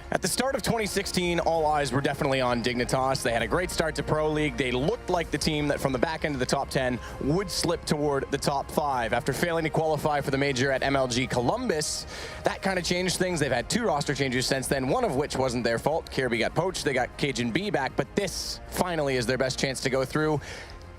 At the start of 2016, all eyes were definitely on Dignitas. They had a great start to Pro League. They looked like the team that from the back end of the top 10 would slip toward the top 5. After failing to qualify for the major at MLG Columbus, that kind of changed things. They've had 2 roster changes since then, one of which wasn't their fault. Kirby got poached, they got CSGO back, but this finally is their best chance to go through.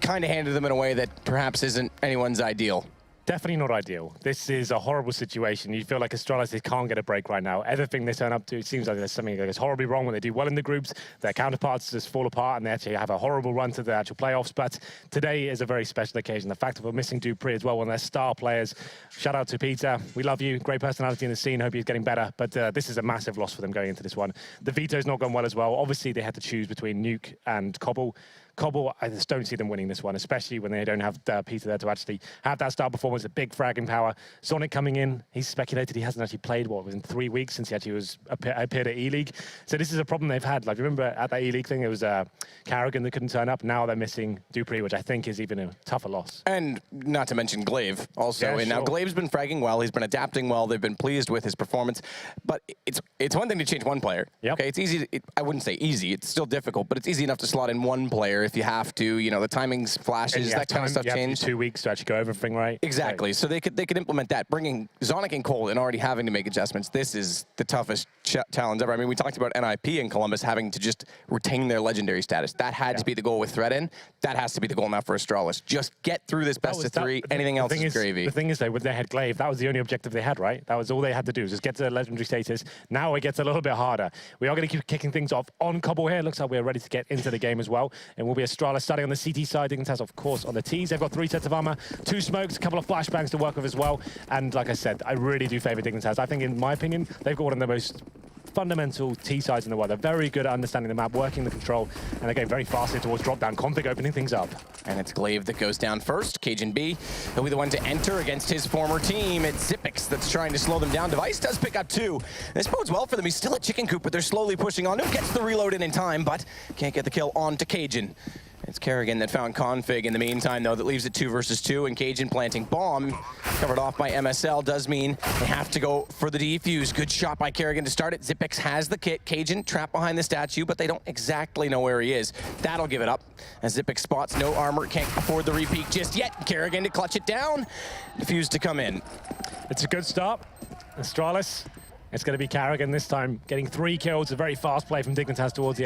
Kind of handed them in a way that perhaps isn't anyone's ideal. Definitely not ideal. This is a horrible situation. You feel like Astralis can't get a break right now. Everything they turn up to, it seems like there's something that goes horribly wrong. When they do well in the groups, their counterparts just fall apart and they actually have a horrible run to the actual playoffs. But today is a very special occasion. The fact that we're missing Dupree as well, one of their star players. Shout out to Peter. We love you. Great personality in the scene. Hope he's getting better. But this is a massive loss for them going into this one. The veto's not gone well as well. Obviously, they had to choose between Nuke and Cbble. Cbble, I just don't see them winning this one, especially when they don't have Peter there to actually have that star performance, a big fragging power. Zonic coming in, he's speculated he hasn't actually played, what, within 3 weeks since he actually appeared at E-League. So this is a problem they've had. Like, remember at that E-League thing, it was Carrigan that couldn't turn up. Now they're missing Dupree, which I think is even a tougher loss. And not to mention Glaive also. Yeah, and now Glaive's been fragging well, he's been adapting well, they've been pleased with his performance. But it's one thing to change one player. Yep. Okay, it's easy, I wouldn't say easy, it's still difficult, but it's easy enough to slot in one player if you have to. You know, the timings, flashes, that kind of stuff changed. 2 weeks to actually go over everything right. Exactly. So they could implement that. Bringing Zonic and Cole and already having to make adjustments. This is the toughest challenge ever. I mean, we talked about NIP in Columbus having to just retain their legendary status. That had to be the goal with Threatin. That has to be the goal now for Astralis. Just get through this best of 3. Anything else is gravy. The thing is, though, when they had Glaive, that was the only objective they had, right? That was all they had to do, was just get to the legendary status. Now it gets a little bit harder. We are going to keep kicking things off on Cbble here. Looks like we're ready to get into the game as well. And we'll be Astralis starting on the CT side. Dignitas, of course, on the Ts. They've got 3 sets of armor, 2 smokes, a couple of flashbangs to work with as well. And like I said, I really do favor Dignitas. I think, in my opinion, they've got one of the most fundamental T sides in the world. They're very good at understanding the map, working the control, and they're going very fastly towards drop-down. Config opening things up. And it's Glaive that goes down first. CSGO, he'll be the one to enter against his former team. It's Zippix that's trying to slow them down. Device does pick up 2. This bodes well for them. He's still at Chicken Coop, but they're slowly pushing on him. Gets the reload in time, but can't get the kill on to CSGO. It's Kerrigan that found Config in the meantime, though, that leaves it 2 versus 2, and CSGO planting bomb. Covered off by MSL does mean they have to go for the defuse. Good shot by Kerrigan to start it. Zippix has the kit. CSGO trapped behind the statue, but they don't exactly know where he is. That'll give it up, as Zippix spots no armor, can't afford the repeat just yet. Kerrigan to clutch it down. Defuse to come in. It's a good start. Astralis. It's going to be Carrigan this time, getting 3 kills. A very fast play from Dignitas towards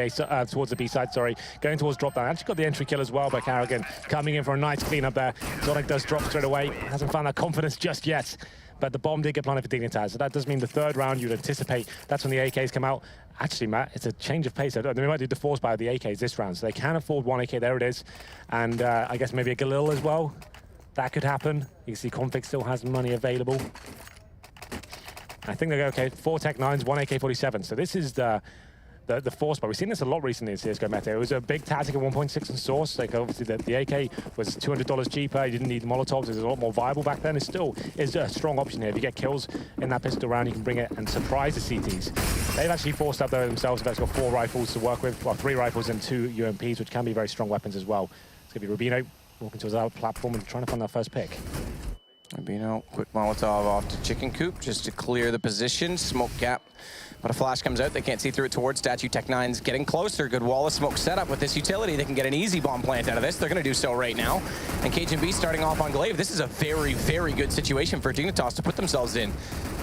the B side. Sorry, going towards drop down. Actually got the entry kill as well by Carrigan, coming in for a nice cleanup there. Zonic does drop straight away. Hasn't found that confidence just yet, but the bomb did get planted for Dignitas. So that does mean the 3rd round you'd anticipate. That's when the AKs come out. Actually, Matt, it's a change of pace. They might do the force buy of the AKs this round, so they can afford 1 AK. There it is, and I guess maybe a Galil as well. That could happen. You can see Config still has money available. I think they go, okay, 4 Tech 9s, 1 AK-47. So this is the force buy. We've seen this a lot recently in CSGO meta. It was a big tactic at 1.6 in source. Like, obviously, the AK was $200 cheaper. You didn't need Molotovs. It was a lot more viable back then. It still is a strong option here. If you get kills in that pistol round, you can bring it and surprise the CTs. They've actually forced up there themselves. They've actually got 4 rifles to work with. Well, 3 rifles and 2 UMPs, which can be very strong weapons as well. It's going to be Rubino walking towards our platform and trying to find that first pick. Rubino, quick Molotov off to Chicken Coop just to clear the position. Smoke gap, but a flash comes out. They can't see through it towards Statue. Tech 9's getting closer. Good wall of smoke setup with this utility. They can get an easy bomb plant out of this. They're going to do so right now. And CSGO starting off on Glaive. This is a very, very good situation for Dignitas to put themselves in.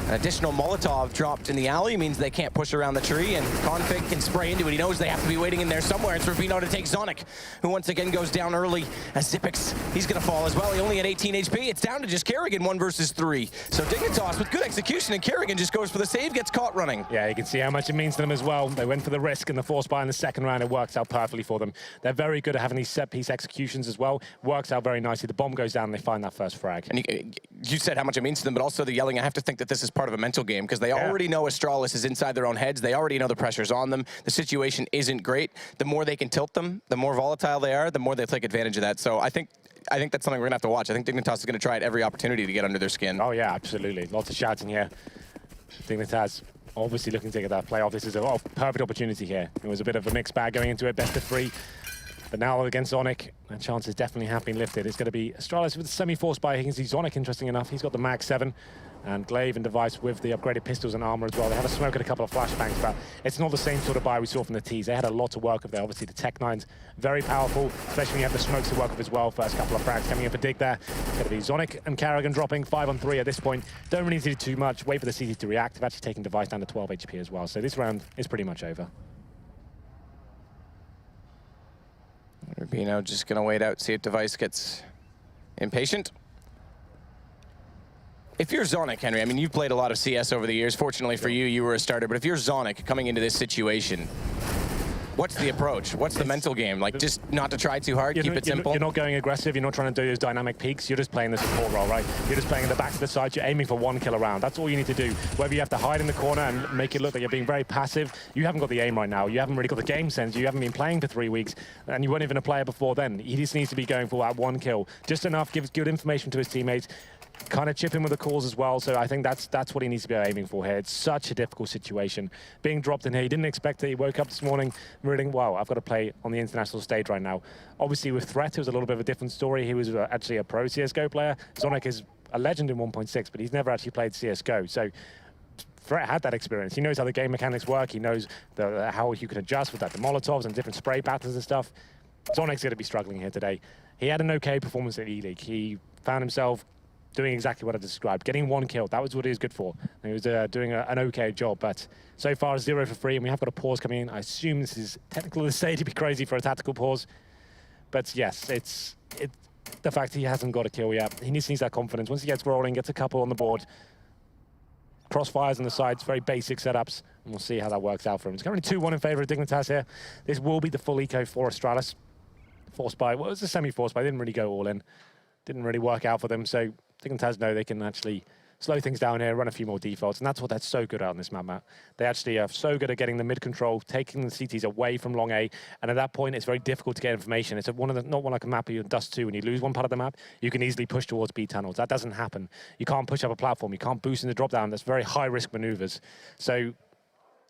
An additional Molotov dropped in the alley means they can't push around the tree, and Config can spray into it. He knows they have to be waiting in there somewhere. It's Rubino to take Zonic, who once again goes down early. As Zippix, he's going to fall as well. He only had 18 HP. It's down to just Kerrigan, 1 versus 3. So Dignitas with good execution, and Kerrigan just goes for the save, gets caught running. Yeah, you can see how much it means to them as well. They went for the risk in the force buy in the 2nd round. It works out perfectly for them. They're very good at having these set-piece executions as well. Works out very nicely. The bomb goes down, and they find that first frag. And you said how much it means to them, but also the yelling. I have to think that this is part of a mental game, because they already know Astralis is inside their own heads. They already know the pressure's on them. The situation isn't great. The more they can tilt them, the more volatile they are, the more they take advantage of that. So I think that's something we're going to have to watch. I think Dignitas is going to try at every opportunity to get under their skin. Oh, yeah, absolutely. Lots of shouting here. Dignitas obviously looking to get that playoff. This is a perfect opportunity here. It was a bit of a mixed bag going into it, best of 3. But now against Zonic, that chances definitely have been lifted. It's going to be Astralis with the semi-force buy. You can see Zonic, interesting enough. He's got the Mag 7. And Glaive and Device with the upgraded pistols and armor as well. They have a smoke and a couple of flashbangs, but it's not the same sort of buy we saw from the T's. They had a lot to work with there. Obviously, the Tech-9's very powerful, especially when you have the smokes to work with as well. First couple of frags coming in for Dig there. It's going to be Zonic and Karrigan dropping 5 on 3 at this point. Don't really need to do too much. Wait for the CT to react. They've actually taken Device down to 12 HP as well. So this round is pretty much over. Rubino just going to wait out, see if Device gets impatient. If you're Zonic, Henry, I mean, you've played a lot of CS over the years. Fortunately for you, you were a starter. But if you're Zonic coming into this situation, what's the approach? What's the mental game? Like, just not to try too hard, keep it simple? You're not going aggressive. You're not trying to do those dynamic peaks. You're just playing the support role, right? You're just playing in the back to the side. You're aiming for 1 kill a round. That's all you need to do. Whether you have to hide in the corner and make it look like you're being very passive, you haven't got the aim right now. You haven't really got the game sense. You haven't been playing for 3 weeks, and you weren't even a player before then. He just needs to be going for that 1 kill. Just enough, gives good information to his teammates. Kind of chip in with the calls as well, so I think that's what he needs to be aiming for here. It's such a difficult situation. Being dropped in here, he didn't expect it. He woke up this morning reading, wow, I've got to play on the international stage right now. Obviously with Threat, it was a little bit of a different story. He was actually a pro CSGO player. Zonic is a legend in 1.6, but he's never actually played CSGO. So Threat had that experience. He knows how the game mechanics work. He knows how you can adjust with that, the Molotovs and different spray patterns and stuff. Zonic's going to be struggling here today. He had an okay performance at E-League. He found himself doing exactly what I described, getting 1 kill. That was what he was good for. And he was doing an okay job, but so far 0 for 3, and we have got a pause coming in. I assume this is technical this stage. It'd be crazy for a tactical pause. But yes, it's the fact he hasn't got a kill yet. He needs that confidence. Once he gets rolling, gets a couple on the board, crossfires on the sides, very basic setups, and we'll see how that works out for him. It's currently 2-1 in favor of Dignitas here. This will be the full eco for Astralis. Forced by, well, it was a semi-forced buy. They didn't really go all in. Didn't really work out for them, so Dignitas know they can actually slow things down here, run a few more defaults, and that's what they're so good at on this map, Matt. They actually are so good at getting the mid control, taking the CTs away from long A, and at that point, it's very difficult to get information. It's not one like a map where you're in Dust 2, when you lose one part of the map, you can easily push towards B tunnels. That doesn't happen. You can't push up a platform. You can't boost in the drop down. That's very high-risk maneuvers. So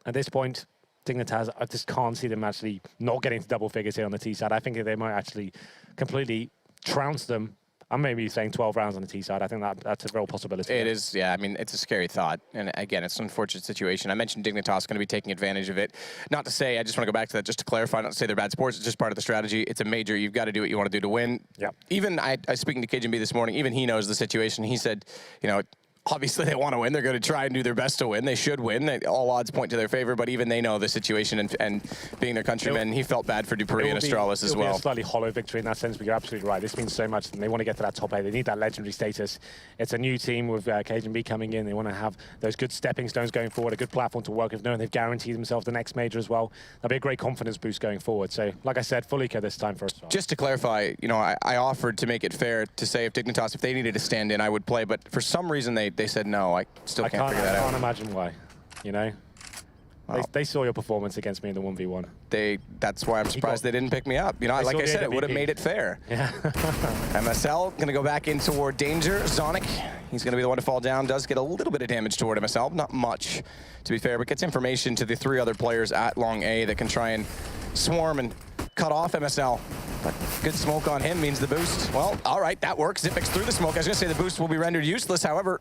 at this point, Dignitas, I just can't see them actually not getting to double figures here on the T side. I think they might actually completely trounce them. I'm maybe saying 12 rounds on the T side. I think that's a real possibility. It is, yeah. I mean, it's a scary thought. And again, it's an unfortunate situation. I mentioned Dignitas going to be taking advantage of it. Not to say, I just want to go back to that just to clarify, not to say they're bad sports. It's just part of the strategy. It's a major. You've got to do what you want to do to win. Yeah. Even I was speaking to Cajun B this morning. Even he knows the situation. He said, you know, obviously they want to win. They're going to try and do their best to win. They should win. All odds point to their favor, but even they know the situation, and being their countrymen, he felt bad for Dupree and Astralis as well. It'll be a slightly hollow victory in that sense, but you're absolutely right. This means so much, and they want to get to that top 8. They need that legendary status. It's a new team with Cajun B coming in. They want to have those good stepping stones going forward, a good platform to work with, knowing they've guaranteed themselves the next major as well. That'll be a great confidence boost going forward. So, like I said, full eco this time for us. Just to clarify, you know, I offered to make it fair to say if Dignitas, if they needed to stand in, I would play, but for some reason they said no. I still can't figure that out. I can't imagine why, you know? Well, they saw your performance against me in the 1v1. That's why I'm surprised they didn't pick me up. You know, like I said, it would have made it fair. Yeah. MSL going to go back in toward danger. Zonic, he's going to be the one to fall down. Does get a little bit of damage toward MSL. Not much, to be fair, but gets information to the 3 other players at long A that can try and swarm and cut off MSL. But good smoke on him means the boost. Well, all right, that works. Xyp9x through the smoke. I was going to say the boost will be rendered useless. However,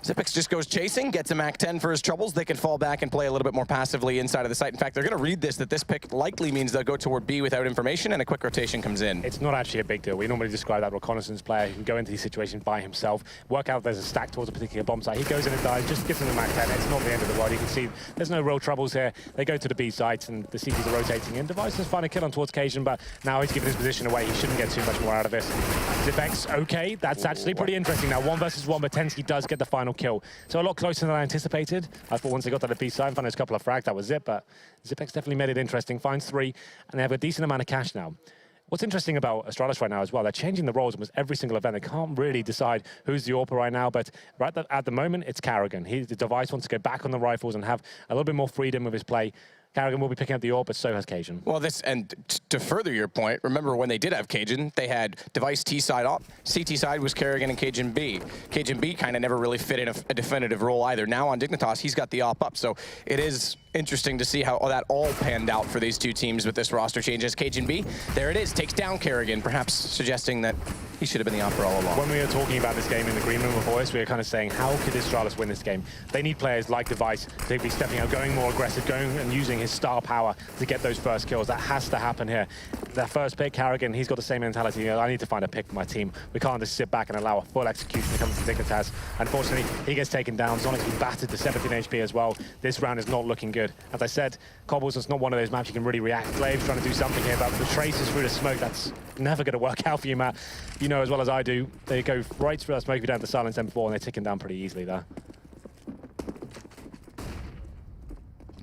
Xyp9x just goes chasing, gets a Mac 10 for his troubles. They can fall back and play a little bit more passively inside of the site. In fact, they're going to read this, that this pick likely means they'll go toward B without information, and a quick rotation comes in. It's not actually a big deal. We normally describe that reconnaissance player who can go into these situations by himself, work out there's a stack towards a particular bomb site. He goes in and dies, just gives him the Mac 10. It's not the end of the world. You can see there's no real troubles here. They go to the B sites, and the CTs are rotating in. Device has found a kill on towards Cajun, but now he's given his position away. He shouldn't get too much more out of this. Xyp9x, okay, that's actually pretty interesting. Now 1 versus 1, but Tensky does get the final kill. So a lot closer than I anticipated. I thought once they got to the B side and found a couple of frags, that was it, but Xyp9x definitely made it interesting. Finds 3, and they have a decent amount of cash now. What's interesting about Astralis right now as well, they're changing the roles almost every single event. They can't really decide who's the AWPer right now, but at the moment, it's Karrigan. The Device wants to go back on the rifles and have a little bit more freedom with his play. Karrigan will be picking up the AWP, but so has Cajun. Well, and to further your point, remember when they did have Cajun, they had Device T side up, CT side was Karrigan and Cajun B. Cajun B kind of never really fit in a definitive role either. Now on Dignitas, he's got the AWP up, so it is interesting to see how that all panned out for these two teams with this roster change. As Cajun B, there it is, takes down Karrigan, perhaps suggesting that He should have been the upper all along. When we were talking about this game in the green room before this, we were kind of saying, how could Astralis win this game? They need players like Device to be stepping up, going more aggressive, going and using his star power to get those first kills. That has to happen here. That first pick, Carrigan, he's got the same mentality. You know, I need to find a pick for my team. We can't just sit back and allow a full execution to come to Dignitas. Unfortunately, he gets taken down. Zonic's been battered to 17 HP as well. This round is not looking good. As I said, Cobble's is not one of those maps you can really react. Glave's trying to do something here, but the traces through the smoke, that's never going to work out for you, Matt. You know as well as I do, they go right through that smoke down to silence M4, and they tick him down pretty easily there.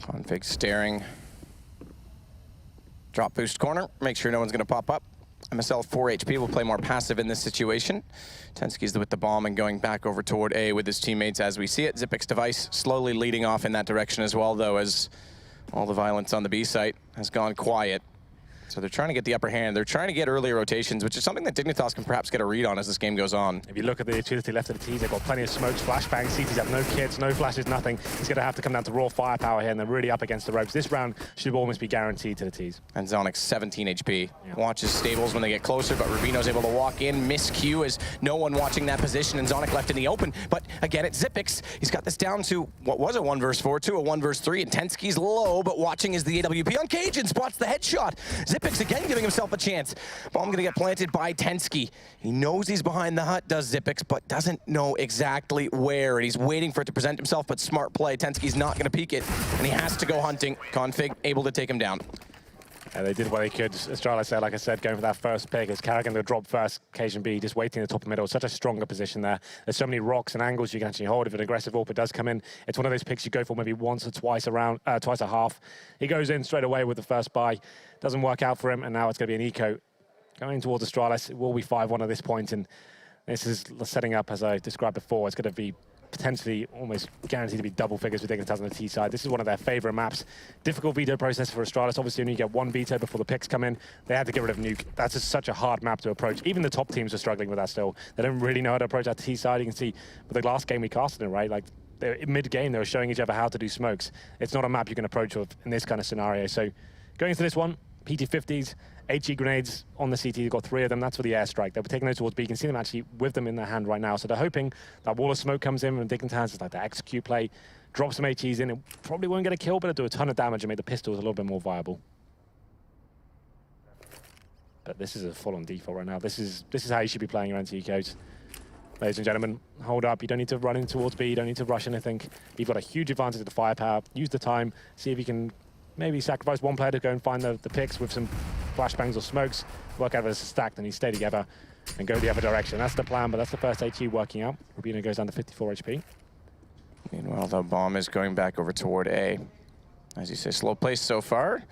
Config staring. Drop boost corner, make sure no one's going to pop up. MSL 4 HP will play more passive in this situation. Tensky's with the bomb and going back over toward A with his teammates as we see it. Xyp9x Device slowly leading off in that direction as well, though, as all the violence on the B site has gone quiet. So they're trying to get the upper hand. They're trying to get earlier rotations, which is something that Dignitas can perhaps get a read on as this game goes on. If you look at the utility left of the T's, they've got plenty of smokes, flashbangs, CTs have no kits, no flashes, nothing. He's going to have to come down to raw firepower here, and they're really up against the ropes. This round should almost be guaranteed to the T's. And Zonic's 17 HP. Yeah. Watches stables when they get closer, but Rubino's able to walk in, miscue as no one watching that position, and Zonic left in the open. But again, it's Xyp9x. He's got this down to what was a 1 versus 4 to a 1 versus 3, and Tensky's low, but watching is the AWP on Cajun, spots the headshot. Xyp9x again giving himself a chance. Bomb gonna get planted by Tensky. He knows he's behind the hut, does Xyp9x, but doesn't know exactly where. And he's waiting for it to present himself, but smart play. Tensky's not gonna peek it, and he has to go hunting. Config able to take him down. They did what they could. Astralis there, like I said, going for that first pick. As Carrigan to drop first, Cajun B just waiting in the top of middle. Such a stronger position there. There's so many rocks and angles you can actually hold if an aggressive AWP does come in. It's one of those picks you go for maybe once or twice around, twice a half. He goes in straight away with the first buy. Doesn't work out for him, and now it's going to be an eco. Going towards Astralis, it will be 5-1 at this point, and this is setting up, as I described before, it's going to be potentially almost guaranteed to be double figures for Dignitas on the T side. This is one of their favorite maps. Difficult veto process for Astralis. Obviously, when you get one veto before the picks come in, they had to get rid of Nuke. That's just such a hard map to approach. Even the top teams are struggling with that still. They don't really know how to approach that T side. You can see with the last game we casted it, right? Like, mid-game, they were showing each other how to do smokes. It's not a map you can approach with in this kind of scenario. So going into this one, PT-50s, HE grenades on the CT. You've got 3 of them. That's for the airstrike. They were taking those towards B. You can see them actually with them in their hand right now. So they're hoping that wall of smoke comes in and Dignitas is like the execute play, drop some HEs in. It probably won't get a kill, but it'll do a ton of damage and make the pistols a little bit more viable. But this is a full-on default right now. This is how you should be playing your anti-ecos. Ladies and gentlemen, hold up. You don't need to run in towards B. You don't need to rush anything. You've got a huge advantage of the firepower. Use the time. See if you can maybe sacrifice one player to go and find the picks with some flashbangs or smokes, work out as a stack, then you stay together and go the other direction. That's the plan, but that's the first HE working out. Rubino goes down to 54 HP. Meanwhile, the bomb is going back over toward A. As you say, slow place so far.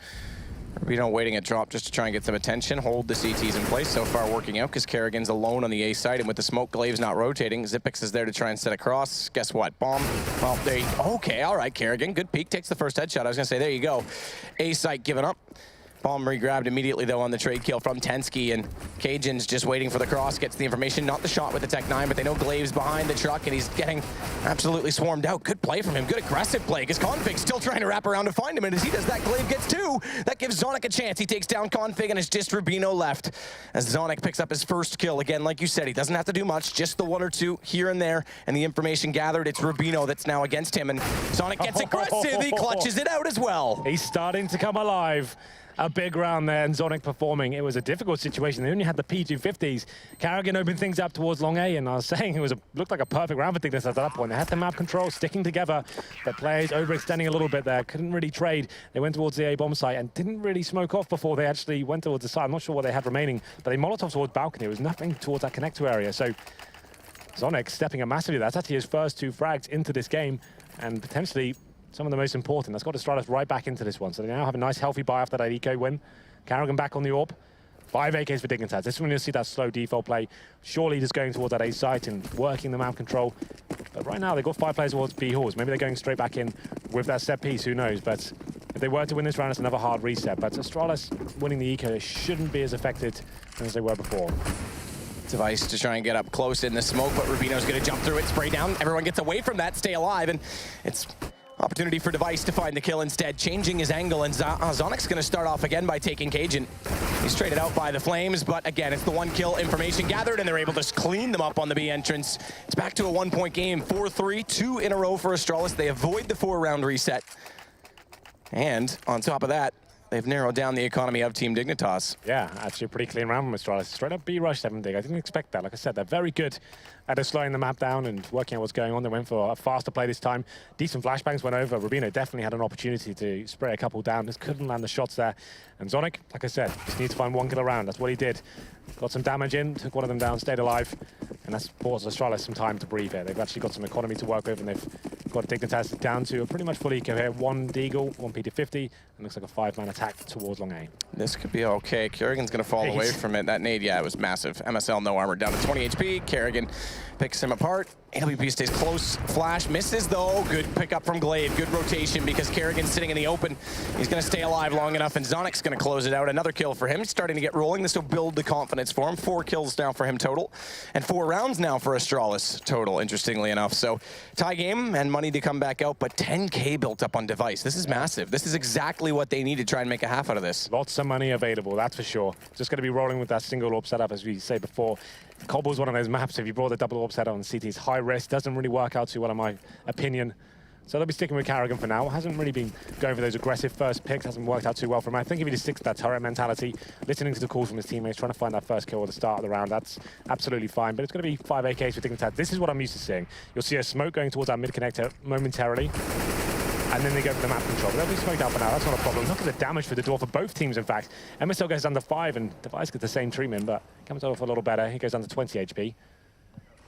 Rubino waiting a drop just to try and get some attention, hold the CTs in place. So far working out because Carrigan's alone on the A side, and with the smoke glaives not rotating, Xyp9x is there to try and set across. Guess what? Bomb. Well, there you go. Okay, all right, Carrigan. Good peek. Takes the first headshot. I was going to say, there you go. A site giving up. Bomb re-grabbed immediately, though, on the trade kill from Tensky, and Cajun's just waiting for the cross, gets the information, not the shot with the Tech 9, but they know Glaive's behind the truck, and he's getting absolutely swarmed out. Good play from him, good aggressive play, because Config's still trying to wrap around to find him, and as he does that, Glaive gets 2. That gives Zonic a chance. He takes down Config, and it's just Rubino left, as Zonic picks up his first kill. Again, like you said, he doesn't have to do much, just the 1 or 2 here and there, and the information gathered, it's Rubino that's now against him, and Zonic gets aggressive, he clutches it out as well. He's starting to come alive. A big round there, and Zonic performing. It was a difficult situation. They only had the P250s. Carrigan opened things up towards long A, and I was saying it looked like a perfect round for Dignitas at that point. They had the map control, sticking together. The players overextending a little bit there, couldn't really trade. They went towards the A bomb site and didn't really smoke off before they actually went towards the side. I'm not sure what they had remaining, but they Molotov towards balcony. There was nothing towards that connector area. So Zonic stepping up massively. That's actually his first 2 frags into this game, and potentially some of the most important. That's got Astralis right back into this one. So they now have a nice healthy buy after that eco win. Carrigan back on the AWP. 5 AKs for Dignitas. This is when you'll see that slow default play. Surely just going towards that A site and working the map control. But right now they've got 5 players towards B halls. Maybe they're going straight back in with that set piece, who knows. But if they were to win this round, it's another hard reset. But Astralis winning the eco shouldn't be as affected as they were before. Device to try and get up close in the smoke, but Rubino's going to jump through it, spray down. Everyone gets away from that, stay alive, and it's Opportunity for Device to find the kill instead, changing his angle, and Zonic's going to start off again by taking Cajun. He's traded out by the Flames, but again, it's the 1 kill information gathered, and they're able to clean them up on the B entrance. It's back to a 1-point game, 4-3, 2 in a row for Astralis. They avoid the 4-round reset. And on top of that, they've narrowed down the economy of Team Dignitas. Yeah, actually a pretty clean round from Astralis. Straight up B-rush 7 dig. I didn't expect that. Like I said, they're very good at slowing the map down and working out what's going on. They went for a faster play this time. Decent flashbangs went over. Rubino definitely had an opportunity to spray a couple down. Just couldn't land the shots there. And Zonic, like I said, just needs to find 1 kill around. That's what he did. Got some damage in, took one of them down, stayed alive. And that's bought Astralis some time to breathe here. They've actually got some economy to work with, and they've got Dignitas down to a pretty much full eco here. 1 Deagle, 1 PT50, and looks like a 5-man attack towards long A. This could be okay. Kerrigan's going to fall away from it. That nade, yeah, it was massive. MSL, no armor, down to 20 HP. Kerrigan picks him apart. AWP stays close. Flash misses, though. Good pickup from Glaive. Good rotation because Kerrigan's sitting in the open. He's going to stay alive long enough, and Zonic's going to close it out. Another kill for him. Starting to get rolling. This will build the confidence for him. 4 kills now for him total, and 4 rounds now for Astralis total, interestingly enough. So tie game and money to come back out, but 10K built up on Device. This is massive. This is exactly what they need to try and make a half out of this. Lots of money available, that's for sure. Just going to be rolling with that single orb setup, as we say before. Cobble's one of those maps, if you brought the double orb setup on CT, it's high risk, doesn't really work out too well in my opinion. So they'll be sticking with Kerrigan for now. Hasn't really been going for those aggressive first picks, hasn't worked out too well for him. I think if he just sticks to that turret mentality, listening to the calls from his teammates, trying to find that first kill at the start of the round, that's absolutely fine. But it's going to be 5 AKs for Dignitas. This is what I'm used to seeing. You'll see a smoke going towards that mid-connector momentarily, and then they go for the map control. But they'll be smoked out for now, that's not a problem. Look at the damage for the door for both teams, in fact. MSL goes under 5, and Device gets the same treatment, but comes off a little better. He goes under 20 HP.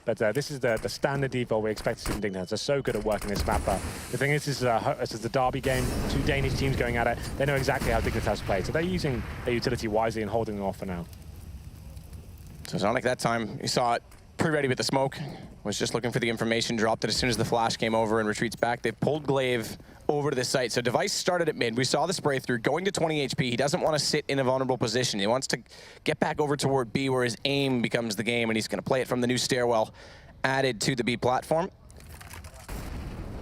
But this is the standard default we expect to see from Dignitas. They're so good at working this map. But the thing is, this is the derby game. 2 Danish teams going at it. They know exactly how Dignitas play. So they're using their utility wisely and holding them off for now. So Zonic that time, you saw it pre-ready with the smoke. Was just looking for the information, dropped it as soon as the flash came over and retreats back. They've pulled Glaive over to the site. So Device started at mid. We saw the spray through, going to 20 HP. He doesn't want to sit in a vulnerable position. He wants to get back over toward B, where his aim becomes the game, and he's going to play it from the new stairwell added to the B platform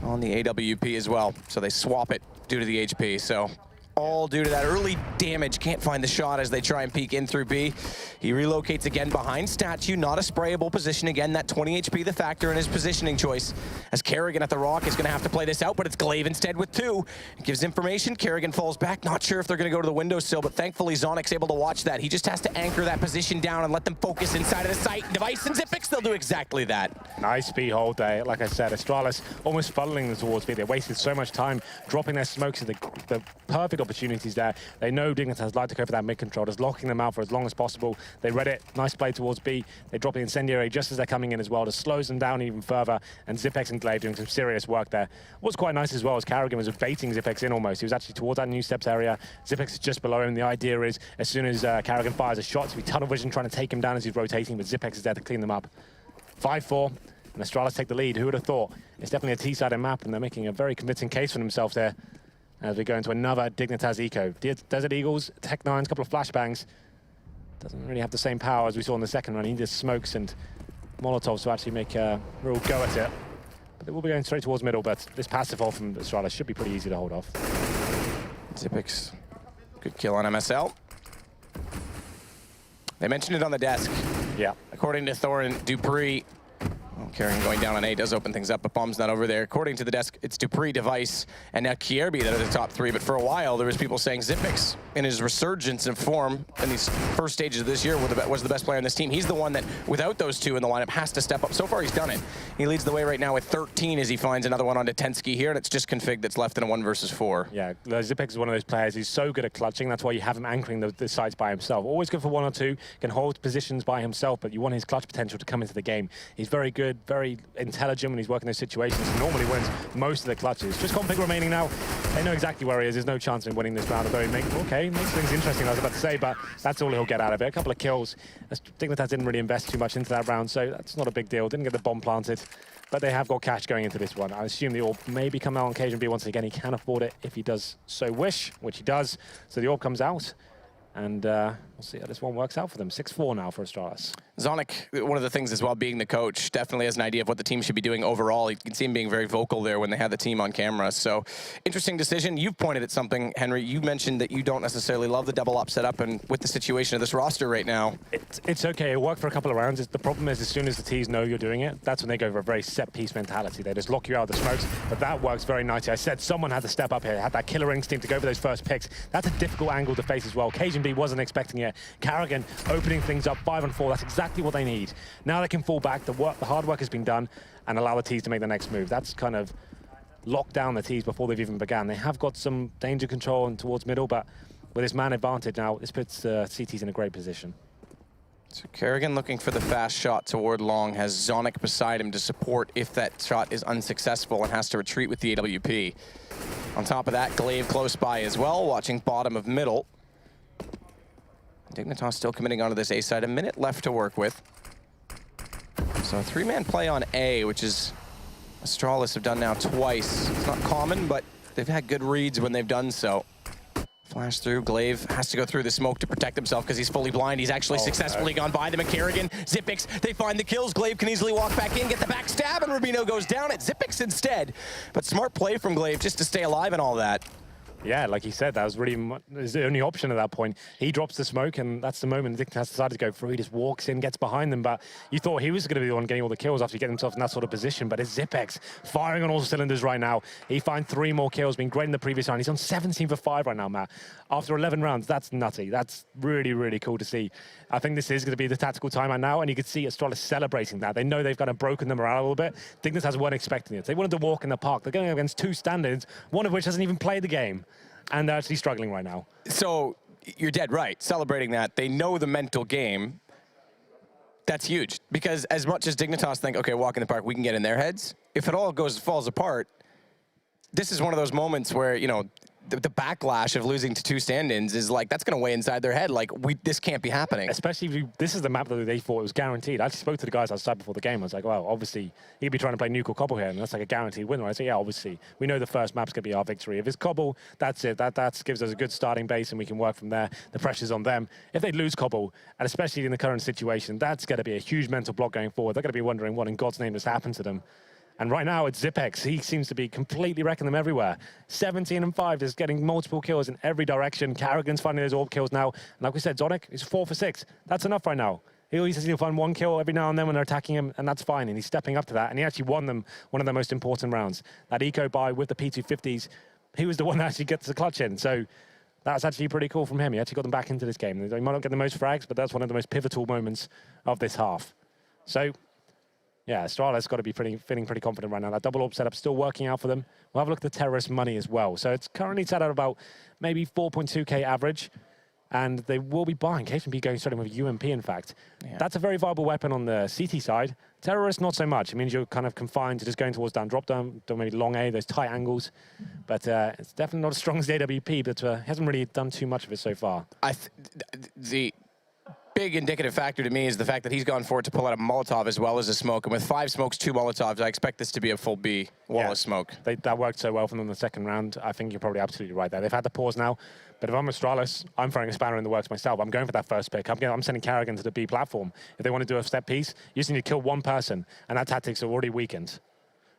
on the AWP as well. So they swap it due to the HP. So all due to that early damage. Can't find the shot as they try and peek in through B. He relocates again behind Statue. Not a sprayable position. Again, that 20 HP the factor in his positioning choice. As Kerrigan at the rock is going to have to play this out, but it's Glaive instead with 2. It gives information. Kerrigan falls back. Not sure if they're going to go to the windowsill, but thankfully Zonic's able to watch that. He just has to anchor that position down and let them focus inside of the site. Device and Xyp9x, they'll do exactly that. Nice B hold there. Like I said, Astralis almost funneling them towards B. They wasted so much time dropping their smokes at the perfect opportunities there. They know Dignitas like to go for that mid control, just locking them out for as long as possible. They read it. Nice play towards B. They drop the incendiary just as they're coming in as well, just slows them down even further. And Xyp9x and Glaive doing some serious work there. What's quite nice as well is Kerrigan was baiting Xyp9x in almost. He was actually towards that new steps area. Xyp9x is just below him. The idea is as soon as Kerrigan fires a shot, to be tunnel vision trying to take him down as he's rotating, but Xyp9x is there to clean them up. 5-4. And Astralis take the lead. Who would have thought? It's definitely a T-sided map, and they're making a very convincing case for themselves there as we go into another Dignitas eco. Desert Eagles, Tech-9s, couple of flashbangs. Doesn't really have the same power as we saw in the second run. He just smokes and Molotovs to actually make a real go at it. But they will be going straight towards middle, but this passive hold from Astralis should be pretty easy to hold off. Xyp9x, good kill on MSL. They mentioned it on the desk. Yeah. According to Thorin, Dupree, Kerrigan going down on A does open things up, but Bomb's not over there. According to the desk, it's Dupree, Device, and now Kierby that are the top 3. But for a while, there was people saying Xyp9x, in his resurgence in form in these first stages of this year, was the best player on this team. He's the one that, without those 2 in the lineup, has to step up. So far, he's done it. He leads the way right now with 13 as he finds another one onto Tensky here, and it's just Config that's left in a 1 versus 4. Yeah, Xyp9x is one of those players. He's so good at clutching. That's why you have him anchoring the sides by himself. Always good for 1 or 2, can hold positions by himself, but you want his clutch potential to come into the game. He's very good, very intelligent when he's working those situations. He normally wins most of the clutches. Just Config remaining now. They know exactly where he is. There's no chance in winning this round, although makes things interesting, I was about to say, but that's all he'll get out of it. A couple of kills. Dignitas didn't really invest too much into that round, so that's not a big deal. Didn't get the bomb planted, but they have got cash going into this one. I assume the orb maybe come out on Cajun B once again. He can afford it if he does so wish, which he does. So the orb comes out, and we'll we'll see how this one works out for them. 6-4 now for Astralis. Zonic, one of the things as well, being the coach, definitely has an idea of what the team should be doing overall. You can see him being very vocal there when they had the team on camera. So, interesting decision. You've pointed at something, Henry. You mentioned that you don't necessarily love the double up setup, and with the situation of this roster right now. It's okay. It worked for a couple of rounds. The problem is, as soon as the Ts know you're doing it, that's when they go for a very set-piece mentality. They just lock you out of the smokes, but that works very nicely. I said someone had to step up here, had that killer instinct to go for those first picks. That's a difficult angle to face as well. Cajun wasn't expecting it. Karrigan opening things up 5-on-4. That's exactly what they need. Now they can fall back. The hard work has been done, and allow the Ts to make the next move. That's kind of locked down the Ts before they've even begun. They have got some danger control and towards middle, but with this man advantage now, this puts CTs in a great position. So Karrigan looking for the fast shot toward long, has Zonic beside him to support if that shot is unsuccessful and has to retreat with the AWP. On top of that, Glaive close by as well, watching bottom of middle. Dignitas still committing onto this A side, a minute left to work with. So a three-man play on A, which is Astralis have done now twice. It's not common, but they've had good reads when they've done so. Flash through, Glaive has to go through the smoke to protect himself because he's fully blind. He's actually successfully gone by them. And Karrigan, Xyp9x, they find the kills. Glaive can easily walk back in, get the backstab, and Rubino goes down at Xyp9x instead. But smart play from Glaive just to stay alive and all that. Yeah, like he said, that was really the only option at that point. He drops the smoke, and that's the moment Dignitas decided to go through. He just walks in, gets behind them, but you thought he was going to be the one getting all the kills after getting himself in that sort of position, but it's Xyp9x firing on all cylinders right now. He finds 3 more kills, been great in the previous round. He's on 17 for 5 right now, Matt. After 11 rounds, that's nutty. That's really, really cool to see. I think this is going to be the tactical timeout now, and you can see Astralis celebrating that. They know they've kind of broken the morale a little bit. Dignitas weren't expecting it. They wanted to walk in the park. They're going against 2 standards, one of which hasn't even played the game. And they're actually struggling right now. So you're dead right, celebrating that. They know the mental game. That's huge. Because as much as Dignitas think, okay, walk in the park, we can get in their heads, if it all falls apart, this is one of those moments where, you know, the backlash of losing to 2 stand-ins is like, that's going to weigh inside their head. Like, this can't be happening. Especially if this is the map that they thought it was guaranteed. I actually spoke to the guys outside before the game. I was like, well, obviously, he'd be trying to play Nuke Cobble here, and that's like a guaranteed win. I say, yeah, obviously, we know the first map's going to be our victory. If it's Cobble, that's it. That gives us a good starting base, and we can work from there. The pressure's on them. If they lose Cobble, and especially in the current situation, that's going to be a huge mental block going forward. They're going to be wondering what in God's name has happened to them. And right now, it's Xyp9x. He seems to be completely wrecking them everywhere. 17 and 5, just getting multiple kills in every direction. Karrigan's finding those orb kills now. And like we said, Zonic is 4 for 6. That's enough right now. He always says he'll find 1 kill every now and then when they're attacking him, and that's fine. And he's stepping up to that. And he actually won them one of the most important rounds. That eco buy with the P250s, he was the one that actually gets the clutch in. So that's actually pretty cool from him. He actually got them back into this game. They might not get the most frags, but that's one of the most pivotal moments of this half. So yeah, Astralis got to be feeling pretty confident right now. That double orb setup still working out for them. We'll have a look at the terrorist money as well. So it's currently set at about maybe 4.2k average, and they will be buying. KSB going straight in with UMP, in fact. Yeah. That's a very viable weapon on the CT side. Terrorist, not so much. It means you're kind of confined to just going towards down, drop down, maybe long A, those tight angles. But it's definitely not as strong as the AWP, but hasn't really done too much of it so far. The big indicative factor to me is the fact that he's gone for it to pull out a Molotov as well as a smoke. And with 5 smokes, 2 Molotovs, I expect this to be a full B wall of smoke. That worked so well for them in the second round. I think you're probably absolutely right there. They've had the pause now. But if I'm Astralis, I'm throwing a spanner in the works myself. I'm going for that first pick. I'm sending Karrigan to the B platform. If they want to do a step piece, you just need to kill 1 person. And that tactics are already weakened.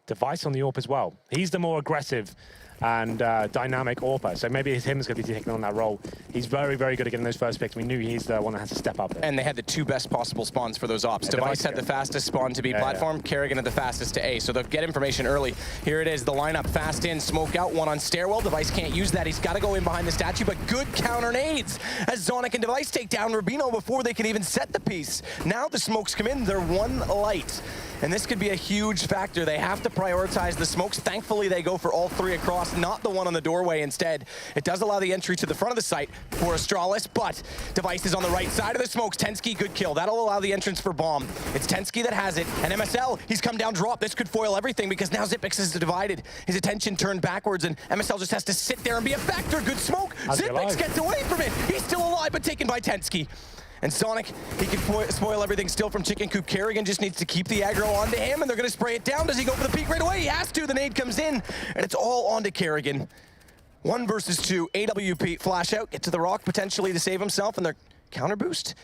Device on the AWP as well. He's the more aggressive and dynamic AWPer, so maybe him's going to be taking on that role. He's very, very good at getting those first picks. We knew he's the one that has to step up there. And they had the 2 best possible spawns for those ops. Device had the fastest spawn to B platform, Karrigan had the fastest to A, so they'll get information early. Here it is, the lineup, fast in, smoke out, 1 on stairwell. Device can't use that, he's got to go in behind the statue, but good counter nades as Zonic and Device take down Rubino before they can even set the piece. Now the smokes come in, they're 1 light. And this could be a huge factor. They have to prioritize the smokes. Thankfully, they go for all 3 across, not the one on the doorway instead. It does allow the entry to the front of the site for Astralis, but Device is on the right side of the smokes. Tensky, good kill. That'll allow the entrance for Bomb. It's Tensky that has it, and MSL, he's come down drop. This could foil everything because now Xyp9x is divided. His attention turned backwards, and MSL just has to sit there and be a factor. Good smoke. Xyp9x gets away from it. He's still alive, but taken by Tensky. And Zonic, he can spoil everything still from Chicken Coop. Karrigan just needs to keep the aggro onto him, and they're going to spray it down. Does he go for the peek right away? He has to. The nade comes in, and it's all onto Karrigan. 1 versus 2, AWP, flash out, get to the rock potentially to save himself, and they're Counter boost?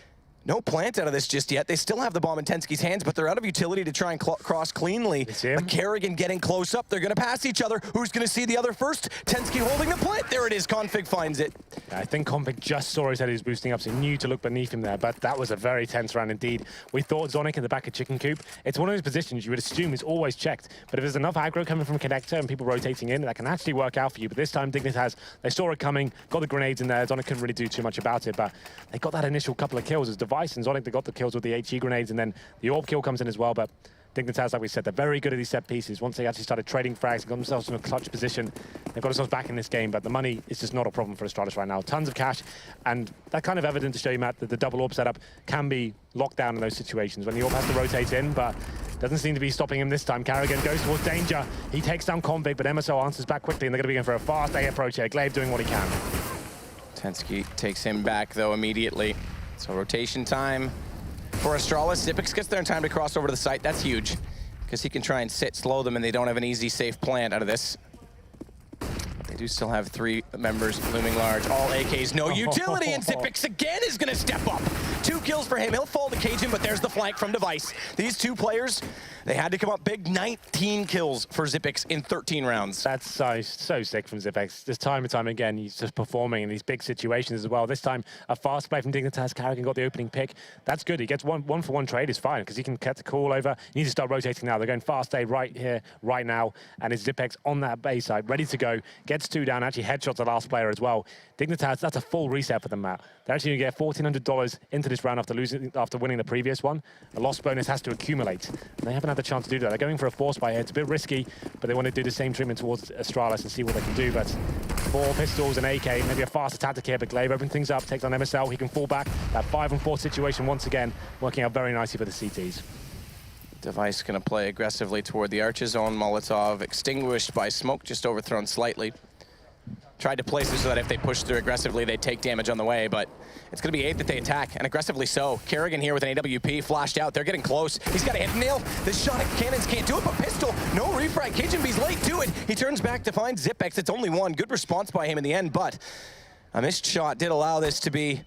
No plant out of this just yet. They still have the bomb in Tensky's hands, but they're out of utility to try and cross cleanly. But Kerrigan getting close up. They're going to pass each other. Who's going to see the other first? Tensky holding the plant. There it is. Config finds it. I think Config just saw his head. He was boosting up, so he knew to look beneath him there. But that was a very tense round indeed. We thought Zonic in the back of Chicken Coop. It's one of those positions you would assume is always checked. But if there's enough aggro coming from Connector and people rotating in, that can actually work out for you. But this time, Dignitas, they saw it coming, got the grenades in there. Zonic couldn't really do too much about it. But they got that initial couple of kills as Device and Zonic, they got the kills with the HE grenades, and then the orb kill comes in as well. But Dignitas, like we said, they're very good at these set pieces. Once they actually started trading frags and got themselves in a clutch position, they've got themselves back in this game. But the money is just not a problem for Astralis right now. Tons of cash, and that kind of evidence to show you, Matt, that the double orb setup can be locked down in those situations when the orb has to rotate in, but doesn't seem to be stopping him this time. Kerrigan goes towards danger. He takes down Config, but MSO answers back quickly, and they're going to be going for a fast A approach here. Glaive doing what he can. Tensky takes him back, though, immediately. So rotation time for Astralis. Xyp9x gets there in time to cross over to the site. That's huge, because he can try and slow them, and they don't have an easy, safe plant out of this. They do still have 3 members looming large. All AKs, no utility, and Xyp9x again is going to step up. 2 kills for him. He'll fall to Cajun, but there's the flank from Device. These 2 players, they had to come up big. 19 kills for Xyp9x in 13 rounds. That's so sick from Xyp9x. Just time and time again, he's just performing in these big situations as well. This time, a fast play from Dignitas. Kerrigan got the opening pick. That's good. He gets one for one trade is fine, because he can get the call over. He needs to start rotating now. They're going fast A right here, right now, and it's Xyp9x on that base side, ready to go. Gets 2 down, actually headshots the last player as well. Dignitas, that's a full reset for them, Matt. They're actually going to get $1,400 into this round after winning the previous one. A loss bonus has to accumulate, and they haven't had the chance to do that. They're going for a force buy here. It's a bit risky, but they want to do the same treatment towards Astralis and see what they can do. But 4 pistols and AK, maybe a faster tactic here, but Glaive opens things up, takes on MSL. He can fall back. That 5-on-4 situation once again, working out very nicely for the CTs. Device going to play aggressively toward the Archer zone. Molotov extinguished by smoke, just overthrown slightly. Tried to place it so that if they push through aggressively, they take damage on the way, but it's going to be 8 that they attack, and aggressively so. Kerrigan here with an AWP flashed out. They're getting close. He's got a hit nail. The shot at cannons can't do it, but pistol, no refrag. Cajun's late to it. He turns back to find Xyp9x. It's only 1. Good response by him in the end, but a missed shot did allow this to be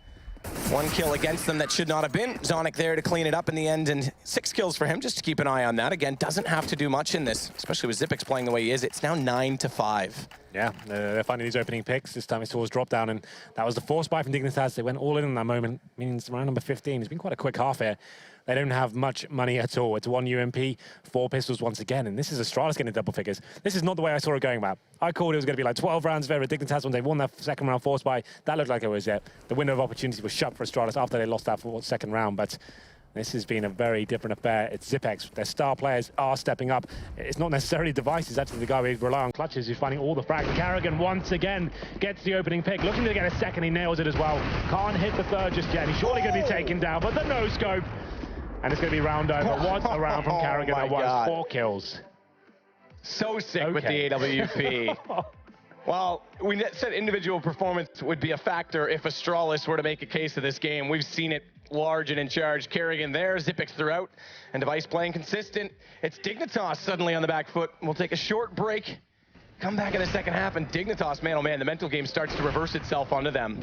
1 kill against them that should not have been. Zonic there to clean it up in the end, and 6 kills for him, just to keep an eye on that. Again, doesn't have to do much in this, especially with Xyp9x playing the way he is. It's now 9-5. Yeah, they're finding these opening picks. This time it's towards drop down, and that was the force buy from Dignitas. They went all in that moment, meaning it's round number 15. It's been quite a quick half here. They don't have much money at all. It's 1 UMP, 4 pistols once again, and this is Astralis getting double figures. This is not the way I saw it going, Matt. I called it was going to be like 12 rounds for Dignitas when they won that second round force buy. That looked like it was it. The window of opportunity was shut for Astralis after they lost that second round, but this has been a very different affair. It's Xyp9x. Their star players are stepping up. It's not necessarily Device. It's actually the guy we rely on clutches who's finding all the frags. Kerrigan once again gets the opening pick. Looking to get a second. He nails it as well. Can't hit the third just yet. He's surely going to be taken down, but the no-scope. And it's going to be round over. What a round from Kerrigan that was. 4 kills. So sick with the AWP. Well, we said individual performance would be a factor if Astralis were to make a case of this game. We've seen it large and in charge. Kerrigan there, Xyp9x throughout, and Device playing consistent. It's Dignitas suddenly on the back foot. We'll take a short break, come back in the second half, and Dignitas, man, oh man, the mental game starts to reverse itself onto them.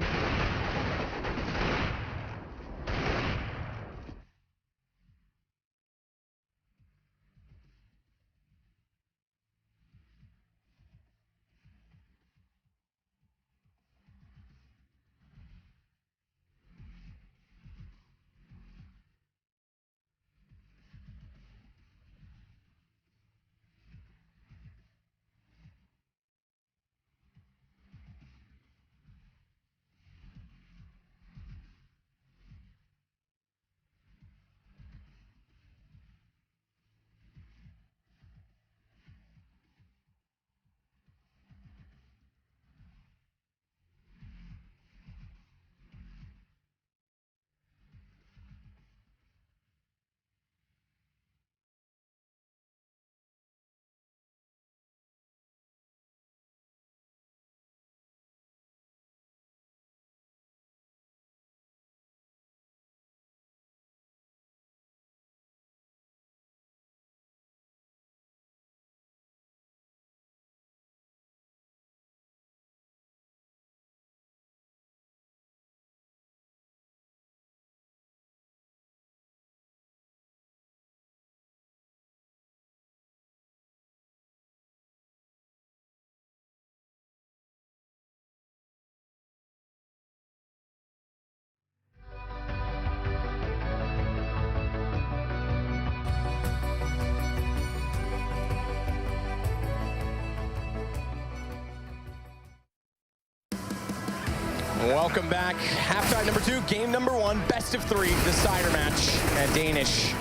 Welcome back. Halftime number 2, game number 1, best of 3, decider match at Danish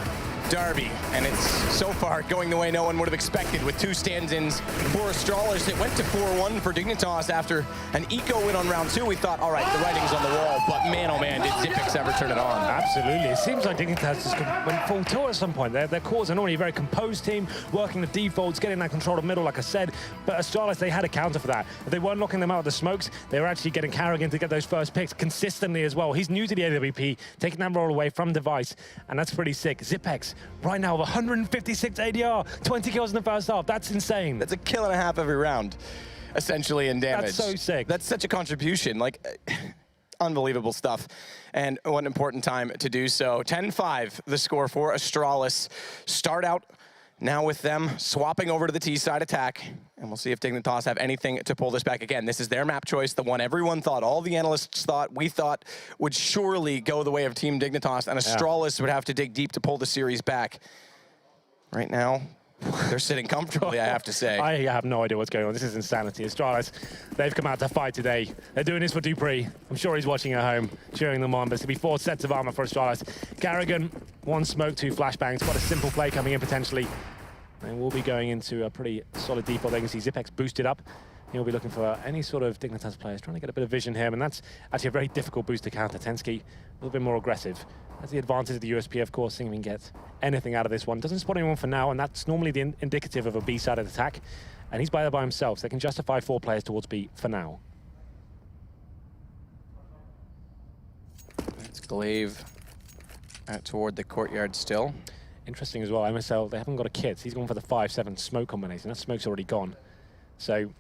Derby. And it's so far going the way no one would have expected with 2 stand-ins for Astralis. It went to 4-1 for Dignitas after an eco win on round 2. We thought, all right, the writing's on the wall, but man, oh man, did Xyp9x ever turn it on. Absolutely. It seems like Dignitas just went full tilt at some point. Their cores are normally a very composed team, working the defaults, getting that control of middle, like I said. But Astralis, they had a counter for that. If they weren't knocking them out of the smokes, they were actually getting Carrigan to get those first picks consistently as well. He's new to the AWP, taking that role away from Device, and that's pretty sick. Xyp9x, right now, with 156 ADR, 20 kills in the first half. That's insane. That's a kill and a half every round, essentially, in damage. That's so sick. That's such a contribution. Like, unbelievable stuff. And what an important time to do so. 10-5, the score for Astralis. Start out now with them swapping over to the T-side attack. And we'll see if Dignitas have anything to pull this back. Again, this is their map choice, the one everyone thought, all the analysts thought, we thought would surely go the way of Team Dignitas, and Astralis would have to dig deep to pull the series back. Right now, they're sitting comfortably, I have to say. I have no idea what's going on. This is insanity. Astralis, they've come out to fight today. They're doing this for Dupree. I'm sure he's watching at home, cheering them on, but it's going to be 4 sets of armor for Astralis. Carrigan, 1 smoke, 2 flashbangs. Quite a simple play coming in potentially. And we'll be going into a pretty solid default. They can see Xyp9x boosted up. He'll be looking for any sort of Dignitas players, trying to get a bit of vision here, and that's actually a very difficult boost to counter. Tensky, a little bit more aggressive. That's the advantage of the USP, of course, seeing if he can get anything out of this one. Doesn't spot anyone for now, and that's normally the indicative of a B-sided attack. And he's by there by himself, so they can justify 4 players towards B for now. It's Glaive toward the courtyard still. Interesting as well, MSL, they haven't got a kit. He's gone for the 5-7 smoke combination. That smoke's already gone. So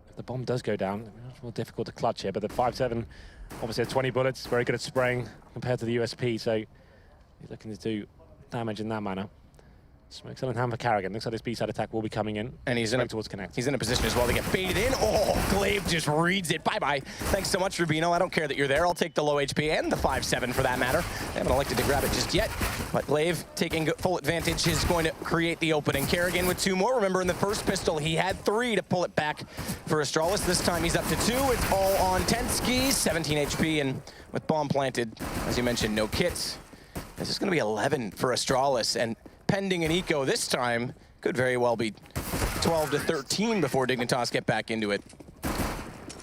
if the bomb does go down, it's more difficult to clutch here, but the 5-7 obviously had 20 bullets, very good at spraying compared to the USP, so he's looking to do damage in that manner. Smoke's on hand for Carrigan. Looks like this B-side attack will be coming in. And he's towards Connect. He's in a position as well to get baited in. Oh, Glaive just reads it. Bye-bye. Thanks so much, Rubino. I don't care that you're there. I'll take the low HP and the 5-7 for that matter. They haven't elected to grab it just yet. But Glaive taking full advantage is going to create the opening. Carrigan with 2 more. Remember, in the first pistol, he had 3 to pull it back for Astralis. This time he's up to 2. It's all on Tensky. 17 HP, and with bomb planted, as you mentioned, no kits. This is going to be 11 for Astralis, and pending an eco this time, could very well be 12 to 13 before Dignitas get back into it.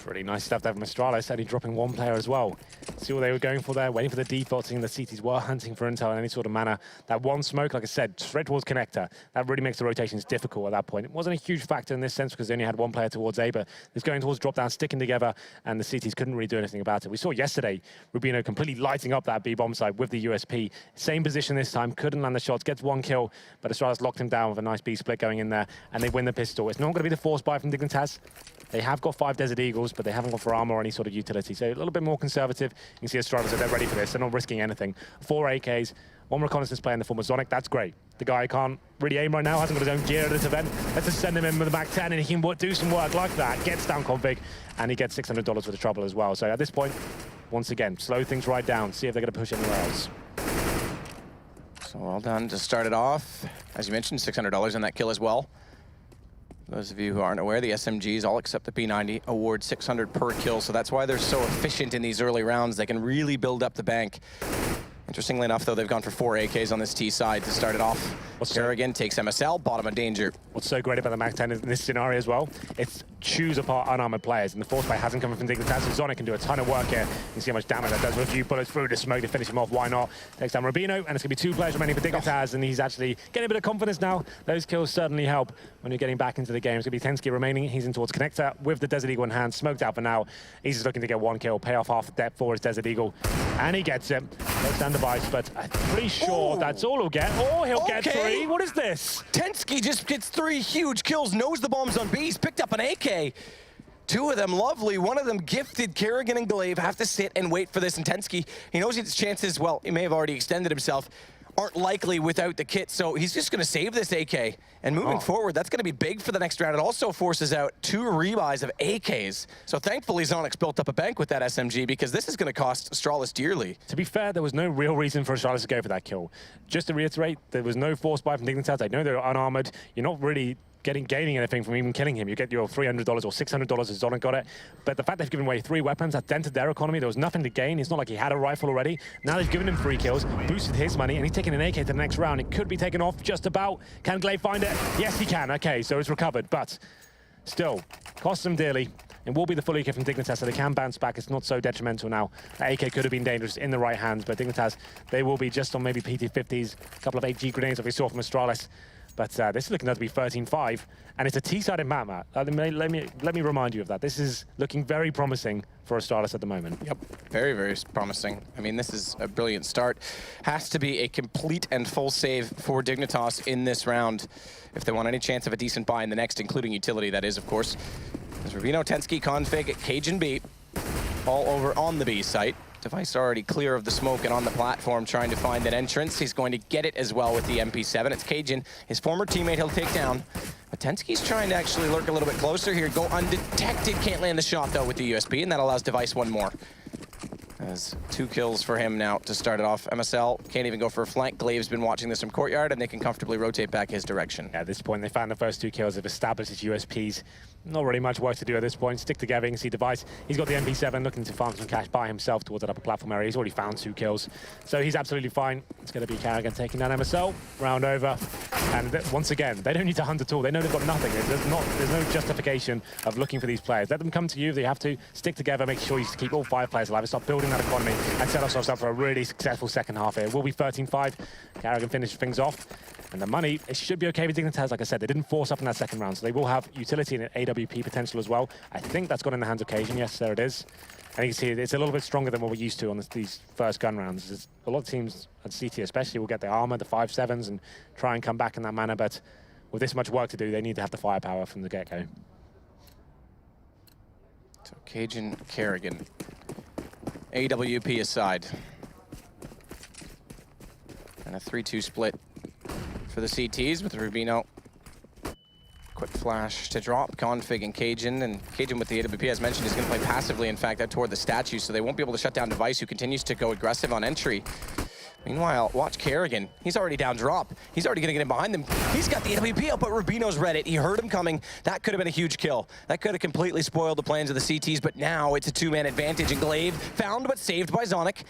Pretty nice stuff there from Astralis, only dropping 1 player as well. See what they were going for there, waiting for the default, seeing the CTs were hunting for intel in any sort of manner. That 1 smoke, like I said, straight towards connector, that really makes the rotations difficult at that point. It wasn't a huge factor in this sense because they only had 1 player towards A, but it's going towards drop down, sticking together, and the CTs couldn't really do anything about it. We saw yesterday Rubino completely lighting up that B bomb side with the USP. Same position this time, couldn't land the shots, gets 1 kill, but Astralis locked him down with a nice B split going in there, and they win the pistol. It's not going to be the force buy from Dignitas. They have got 5 Desert Eagles, but they haven't got for armor or any sort of utility. So a little bit more conservative. You can see Astralis, they're ready for this. They're not risking anything. 4 AKs, 1 reconnaissance player in the form of Zonic. That's great. The guy can't really aim right now, hasn't got his own gear at this event. Let's just send him in with a Mac 10 and he can do some work like that. Gets down config, and he gets $600 worth of trouble as well. So at this point, once again, slow things right down. See if they're going to push anywhere else. So well done to start it off. As you mentioned, $600 on that kill as well. Those of you who aren't aware, the SMGs, all except the P90, award 600 per kill, so that's why they're so efficient in these early rounds. They can really build up the bank. Interestingly enough, though, they've gone for 4 AKs on this T side to start it off. Carrigan takes MSL, bottom of danger. What's so great about the Mac 10 in this scenario as well, it's chews apart unarmored players, and the force play hasn't come from Dignitas, so Zonic can do a ton of work here. You can see how much damage that does with a few bullets through the smoke to finish him off. Why not? Takes down Rubino, and it's going to be 2 players remaining for Dignitas, and he's actually getting a bit of confidence now. Those kills certainly help when you're getting back into the game. It's going to be Tensky remaining. He's in towards Connector with the Desert Eagle in hand, smoked out for now. He's just looking to get 1 kill, pay off half the depth for his Desert Eagle, and he gets it. Takes down Device, but I'm pretty sure that's all he'll get. Oh, he'll get 3. What is this? Tensky just gets 3 huge kills, knows the bomb's on B. He's picked up an AK. 2 of them lovely, 1 of them gifted. Carrigan and Glaive have to sit and wait for this, and Tensky, he knows his chances, well, he may have already extended himself, aren't likely without the kit, so he's just going to save this AK. And moving forward, that's going to be big for the next round. It also forces out 2 rebuys of AKs. So thankfully, Zonic's built up a bank with that SMG, because this is going to cost Astralis dearly. To be fair, there was no real reason for Astralis to go for that kill. Just to reiterate, there was no force buy from Dignitas. I know they're unarmored. You're not really gaining anything from even killing him. You get your $300 or $600 as Zonic got it. But the fact they've given away 3 weapons, that dented their economy. There was nothing to gain. It's not like he had a rifle already. Now they've given him 3 kills, boosted his money, and he's taking an AK to the next round. It could be taken off just about. Can Glaive find it? Yes, he can. Okay, so it's recovered, but still, costs them dearly. It will be the full EK from Dignitas, so they can bounce back. It's not so detrimental now. That AK could have been dangerous in the right hands, but Dignitas, they will be just on maybe PT-50s, a couple of 8G grenades that we saw from Astralis. But this is looking to be 13-5, and it's a T-sided map, Matt. Let me remind you of that. This is looking very promising for Astralis at the moment. Yep, very, very promising. I mean, this is a brilliant start. Has to be a complete and full save for Dignitas in this round if they want any chance of a decent buy in the next, including utility, that is, of course. There's Rubino, Tensky, Config, Cajun B, all over on the B site. Device already clear of the smoke and on the platform trying to find an entrance. He's going to get it as well with the MP7. It's Cajun, his former teammate he'll take down. But Tensky's trying to actually lurk a little bit closer here. Go undetected, can't land the shot though with the USP, and that allows Device one more. As 2 kills for him now to start it off. MSL can't even go for a flank. Glaive's been watching this from courtyard, and they can comfortably rotate back his direction. At this point, they found the first 2 kills. They've established his USPs. Not really much work to do at this point. Stick together. You can see Device. He's got the MP7 looking to farm some cash by himself towards that upper platform area. He's already found 2 kills. So he's absolutely fine. It's going to be Carrigan taking down MSL. Round over. And once again, they don't need to hunt at all. They know they've got nothing. There's no justification of looking for these players. Let them come to you. They have to stick together, make sure you keep all 5 players alive and start building that economy and set ourselves up for a really successful second half here. It will be 13-5. Carrigan finished things off. And the money, it should be okay with Dignitas. Like I said, they didn't force up in that second round, so they will have utility and AWP potential as well. I think that's got in the hands of Cajun. Yes, there it is. And you can see it's a little bit stronger than what we're used to on these first gun rounds. There's a lot of teams at CT especially will get the armor, the 5.7s, and try and come back in that manner. But with this much work to do, they need to have the firepower from the get-go. So Cajun, Carrigan. AWP aside. And a 3-2 split for the CTs with Rubino. Quick flash to drop Config and Cajun with the AWP, as mentioned, is going to play passively, in fact, out toward the statue, so they won't be able to shut down Device, who continues to go aggressive on entry. Meanwhile, watch Carrigan. He's already down drop. He's already going to get in behind them. He's got the AWP out, but Rubino's read it. He heard him coming. That could have been a huge kill. That could have completely spoiled the plans of the CTs, but now it's a 2-man advantage, and Glaive found but saved by Zonic.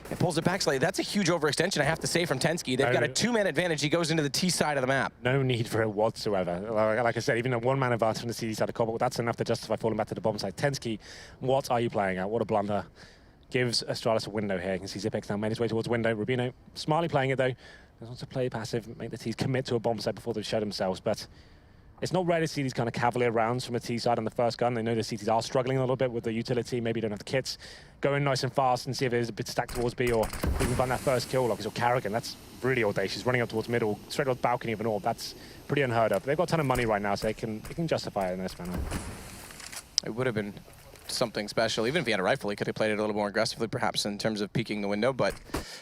It pulls it back slightly. That's a huge overextension, I have to say, from Tensky. They've got a 2-man advantage. He goes into the T side of the map. No need for it whatsoever. Like I said, even a 1-man advantage from the CT side of Cbble, that's enough to justify falling back to the bottom side. Tensky, what are you playing at? What a blunder. Gives Astralis a window here. You can see Zipex now made his way towards window. Rubino smartly playing it though. He wants to play passive, make the T's commit to a bomb site before they show themselves, but it's not rare to see these kind of cavalier rounds from a T side on the first gun. They know the CTs are struggling a little bit with the utility, maybe don't have the kits. Go in nice and fast and see if there's a bit stacked towards B, or we can find that first kill log. So Carrigan, that's really audacious, running up towards middle, straight off the balcony of an orb. That's pretty unheard of. They've got a ton of money right now, so they can justify it in this manner. It would have been something special. Even if he had a rifle, he could have played it a little more aggressively, perhaps, in terms of peeking the window, but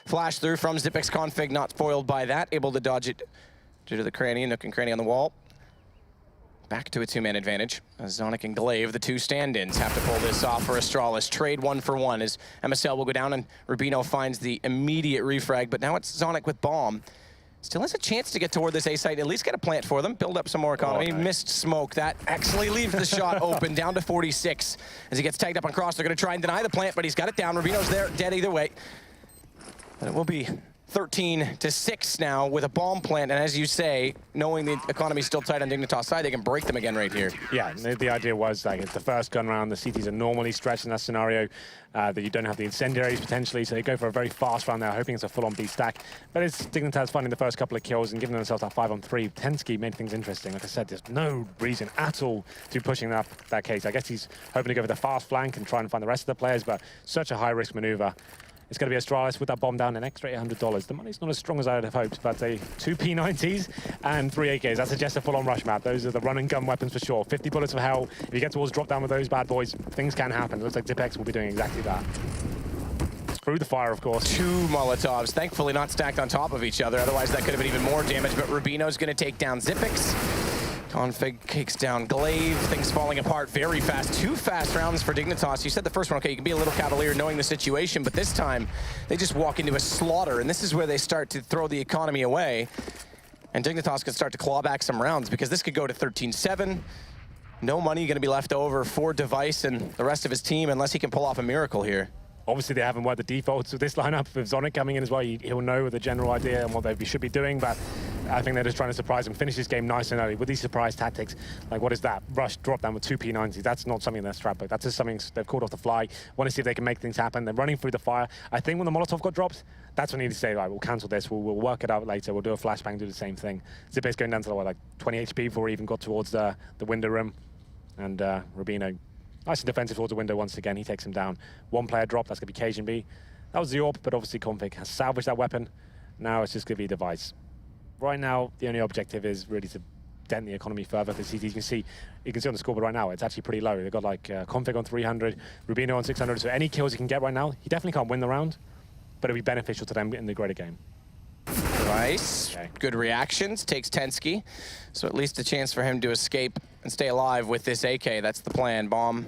flash through from Zipex Config, not foiled by that, able to dodge it due to the cranny, nook and cranny on the wall. Back to a 2-man advantage. As Zonic and Glaive, the 2 stand-ins, have to pull this off for Astralis. Trade 1-for-1 as MSL will go down and Rubino finds the immediate refrag, but now it's Zonic with bomb. Still has a chance to get toward this A site, at least get a plant for them, build up some more economy. Oh, nice. Missed smoke. That actually leaves the shot open, down to 46. As he gets tagged up on cross, they're going to try and deny the plant, but he's got it down. Rubino's there, dead either way. And it will be 13-6 now with a bomb plant, and as you say, knowing the economy's still tight on Dignitas' side, they can break them again right here. Yeah, the idea was like it's the first gun round, the CTs are normally stretched in that scenario, that you don't have the incendiaries potentially, so they go for a very fast round there, hoping it's a full-on B stack. But it's Dignitas finding the first couple of kills and giving themselves that 5-on-3. Tensky made things interesting. Like I said, there's no reason at all to be pushing that case. I guess he's hoping to go for the fast flank and try and find the rest of the players, but such a high-risk maneuver. It's going to be Astralis with that bomb down, an extra $800. The money's not as strong as I would have hoped, but 2 P90s and 3 AKs. That suggests a full-on rush map. Those are the run-and-gun weapons for sure. 50 bullets for hell. If you get towards drop-down with those bad boys, things can happen. It looks like Zipex will be doing exactly that. Through the fire, of course. 2 Molotovs, thankfully not stacked on top of each other. Otherwise, that could have been even more damage, but Rubino's going to take down Zipex. Config kicks down Glaive, things falling apart very fast. 2 fast rounds for Dignitas. You said the first one, okay, you can be a little cavalier knowing the situation, but this time they just walk into a slaughter, and this is where they start to throw the economy away. And Dignitas could start to claw back some rounds because this could go to 13-7. No money going to be left over for Device and the rest of his team unless he can pull off a miracle here. Obviously, they haven't worked the defaults with this lineup. With Zonic coming in as well, he'll know the general idea and what they should be doing, but I think they're just trying to surprise him, finish this game nice and early with these surprise tactics. Like, what is that? Rush, drop down with 2 P90s. That's not something in their strat book. That's just something they've called off the fly. Want to see if they can make things happen. They're running through the fire. I think when the Molotov got dropped, that's when you need to say, right, we'll cancel this. We'll work it out later. We'll do a flashbang, do the same thing. Xibbe's going down to like 20 HP before he even got towards the window room. And Rubino, nice and defensive towards the window once again. He takes him down. 1 player drop. That's going to be CSGO. That was the AWP, but obviously Config has salvaged that weapon. Now it's just going to be Device. Right now, the only objective is really to dent the economy further. You can see on the scoreboard right now, it's actually pretty low. They've got like Config on 300, Rubino on 600. So any kills he can get right now, he definitely can't win the round, but it'll be beneficial to them in the greater game. Device, okay. Good reactions, takes Tensky. So at least a chance for him to escape and stay alive with this AK. That's the plan. Bomb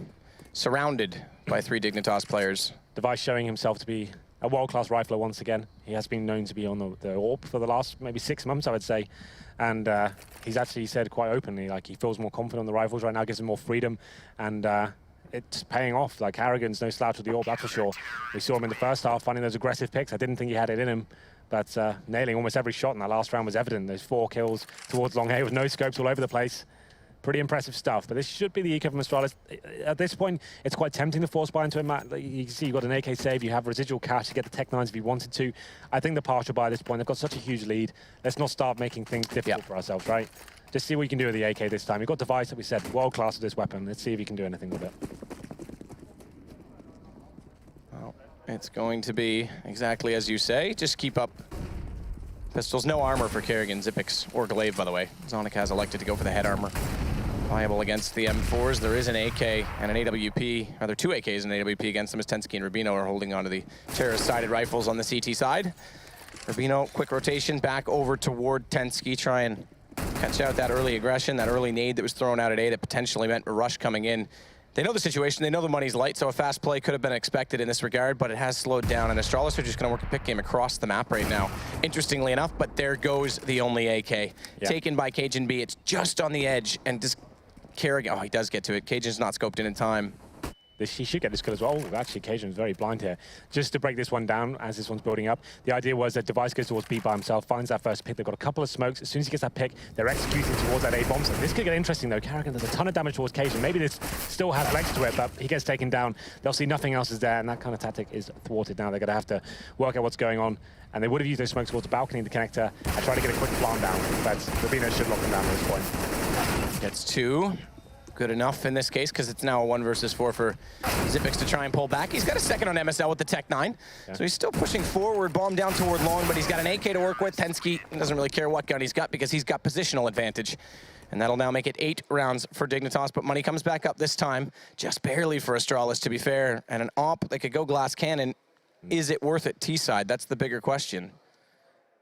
surrounded by 3 Dignitas players. Device showing himself to be a world-class rifler once again. He has been known to be on the AWP for the last maybe 6 months, I would say. And he's actually said quite openly, like, he feels more confident on the rifles right now, gives him more freedom. And it's paying off. Like, Harrigan's no slouch with the AWP, that's for sure. We saw him in the first half finding those aggressive picks. I didn't think he had it in him. But nailing almost every shot in that last round was evident. Those 4 kills towards long A with no scopes all over the place. Pretty impressive stuff, but this should be the eco from Astralis. At this point, it's quite tempting to force buy into him, Matt. You can see you've got an AK save, you have residual cash to get the Tech 9s if you wanted to. I think the partial buy at this point, they've got such a huge lead. Let's not start making things difficult for ourselves, right? Just see what you can do with the AK this time. You've got Device, that we said, world-class with this weapon. Let's see if you can do anything with it. Well, it's going to be exactly as you say. Just keep up. Pistols, no armor for Kerrigan, Xibbe's, or Glaive, by the way. Zonic has elected to go for the head armor. Viable against the M4s. There is an AK and an AWP, rather 2 AKs and an AWP against them as Tensky and Rubino are holding onto the terrorist-sided rifles on the CT side. Rubino, quick rotation back over toward Tensky, try and catch out that early aggression, that early nade that was thrown out at A that potentially meant a rush coming in. They know the situation, they know the money's light, so a fast play could have been expected in this regard, but it has slowed down, and Astralis are just going to work a pick game across the map right now, interestingly enough, but there goes the only AK. Taken by CSGO. It's just on the edge, and just Kerrigan, oh, he does get to it. CSGO's not scoped in time. He should get this kill as well. Oh, actually, CSGO's very blind here. Just to break this one down as this one's building up, the idea was that Device goes towards B by himself, finds that first pick. They've got a couple of smokes. As soon as he gets that pick, they're executing towards that A bomb. So this could get interesting, though. Kerrigan does a ton of damage towards CSGO. Maybe this still has legs to it, but he gets taken down. They'll see nothing else is there, and that kind of tactic is thwarted now. They're going to have to work out what's going on. And they would have used those smokes towards the balcony, the connector, and try to get a quick plant down. But Rubino should lock them down at this point. Gets 2. Good enough in this case, because it's now a 1 versus 4 for Xibbe's to try and pull back. He's got a second on MSL with the Tech 9, so he's still pushing forward, bomb down toward long, but he's got an AK to work with. Tensky doesn't really care what gun he's got because he's got positional advantage. And that'll now make it 8 rounds for Dignitas, but money comes back up this time, just barely for Astralis, to be fair. And an AWP, they could go glass cannon. Is it worth it T-side? That's the bigger question.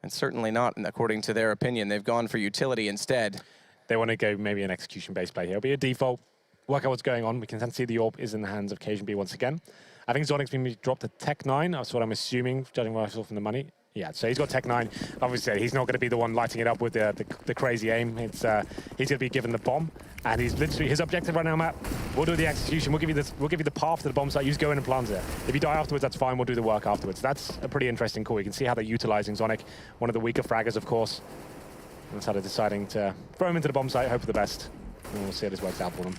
And certainly not, according to their opinion. They've gone for utility instead. They want to go maybe an execution-based play here. It'll be a default. Work out what's going on. We can see the AWP is in the hands of CSGO once again. I think Zonic's been dropped to Tech 9. That's what I'm assuming, judging what I saw from the money. Yeah, so he's got Tech 9. Obviously, he's not going to be the one lighting it up with the crazy aim. It's he's going to be given the bomb, and he's literally his objective right now, Matt. We'll do the execution. We'll give you the path to the bomb site. You just go in and plant it. If you die afterwards, that's fine. We'll do the work afterwards. That's a pretty interesting call. You can see how they're utilizing Zonic, one of the weaker fraggers, of course. That's how they're deciding to throw him into the bomb site, hope for the best. And we'll see how this works out for them.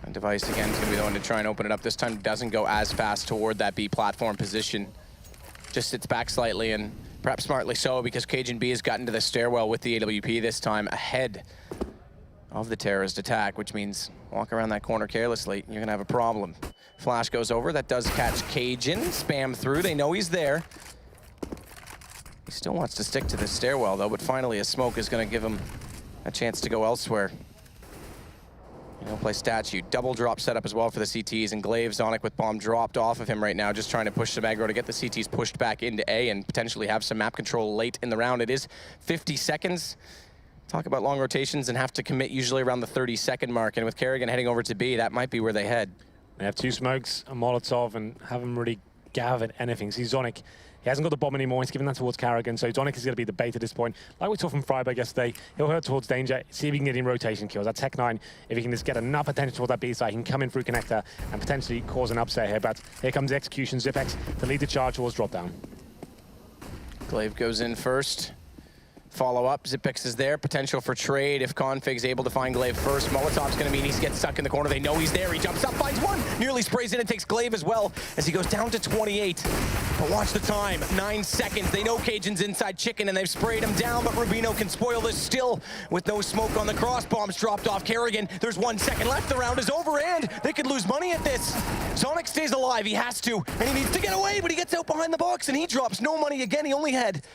And Device, again, is going to be the one to try and open it up. This time doesn't go as fast toward that B platform position. Just sits back slightly, and perhaps smartly so, because CSGO has gotten to the stairwell with the AWP this time ahead of the terrorist attack, which means walk around that corner carelessly, you're going to have a problem. Flash goes over. That does catch CSGO. Spam through. They know he's there. He still wants to stick to the stairwell, though, but finally a smoke is going to give him a chance to go elsewhere. He'll play Statue. Double drop setup as well for the CTs, and Glaive, Zonic with bomb dropped off of him right now, just trying to push some aggro to get the CTs pushed back into A and potentially have some map control late in the round. It is 50 seconds. Talk about long rotations and have to commit usually around the 30-second mark, and with Kerrigan heading over to B, that might be where they head. They have 2 smokes, a Molotov, and haven't really gathered anything. See Zonic, He hasn't got the bomb anymore. He's giving that towards Carrigan. So Zonic is going to be the bait at this point. Like we saw from Freiburg yesterday, he'll hurt towards Danger, see if he can get in rotation kills. That Tech9, if he can just get enough attention towards that B side, he can come in through connector and potentially cause an upset here. But here comes the execution. Zipex to lead the charge towards drop down. Glaive goes in first. Follow up, Zipex is there, potential for trade if Config's able to find Glaive first. Molotov's gonna mean he gets stuck in the corner. They know he's there, he jumps up, finds one, nearly sprays in and takes Glaive as well as he goes down to 28. But watch the time, 9 seconds. They know Cajun's inside chicken and they've sprayed him down, but Rubino can spoil this still with no smoke on the cross. Bombs dropped off Carrigan. There's 1 second left, the round is over and they could lose money at this. Zonic stays alive, he has to, and he needs to get away, but he gets out behind the box and he drops no money again. He only had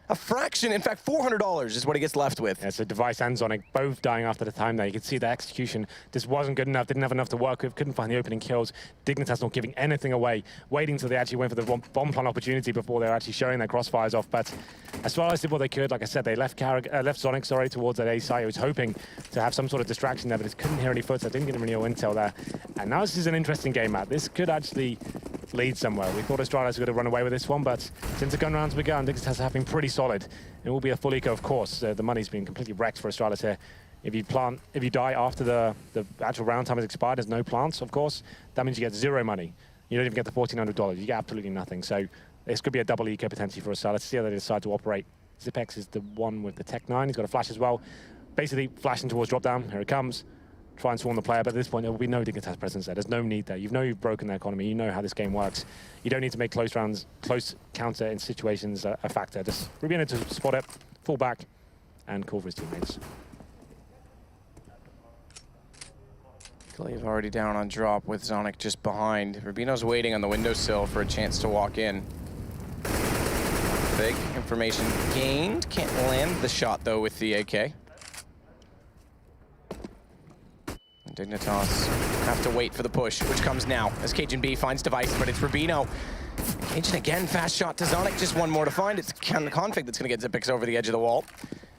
a fraction, in fact, $400 is what he gets left with. Yeah, so Device and Zonic both dying after the time there. You can see the execution just wasn't good enough, didn't have enough to work with, couldn't find the opening kills. Dignitas not giving anything away, waiting till they actually went for the bomb plant opportunity before they were actually showing their crossfires off. But Astralis did what they could. Like I said, they left Zonic, towards that A site. He was hoping to have some sort of distraction there, but just couldn't hear any footsteps, didn't get any real intel there. And now this is an interesting game, Matt. This could actually lead somewhere. We thought Astralis would have run away with this one, but since the gun rounds began, Dignitas have been pretty solid. It will be a full eco, of course. The money's been completely wrecked for Astralis here. If you die after the actual round time has expired, there's no plants, of course. That means you get 0 money. You don't even get the $1,400. You get absolutely nothing. So this could be a double eco potentially for Astralis. See how they decide to operate. Zipex is the one with the Tech9. He's got a flash as well. Basically flashing towards drop down. Here it comes. Try and swarm the player, but at this point there will be no Dignitas presence there. There's no need there. You've broken their economy. You know how this game works. You don't need to make close rounds, close counter in situations a factor. Just Rubino to spot it, fall back, and call for his teammates. Glaive already down on drop with Zonic just behind. Rubino's waiting on the windowsill for a chance to walk in. Big information gained. Can't land the shot though with the AK. Dignitas have to wait for the push, which comes now as Cajun B finds Device, but it's Rubino. Cajun again, fast shot to Zonic, just one more to find. It's Config that's gonna get Zipex over the edge of the wall.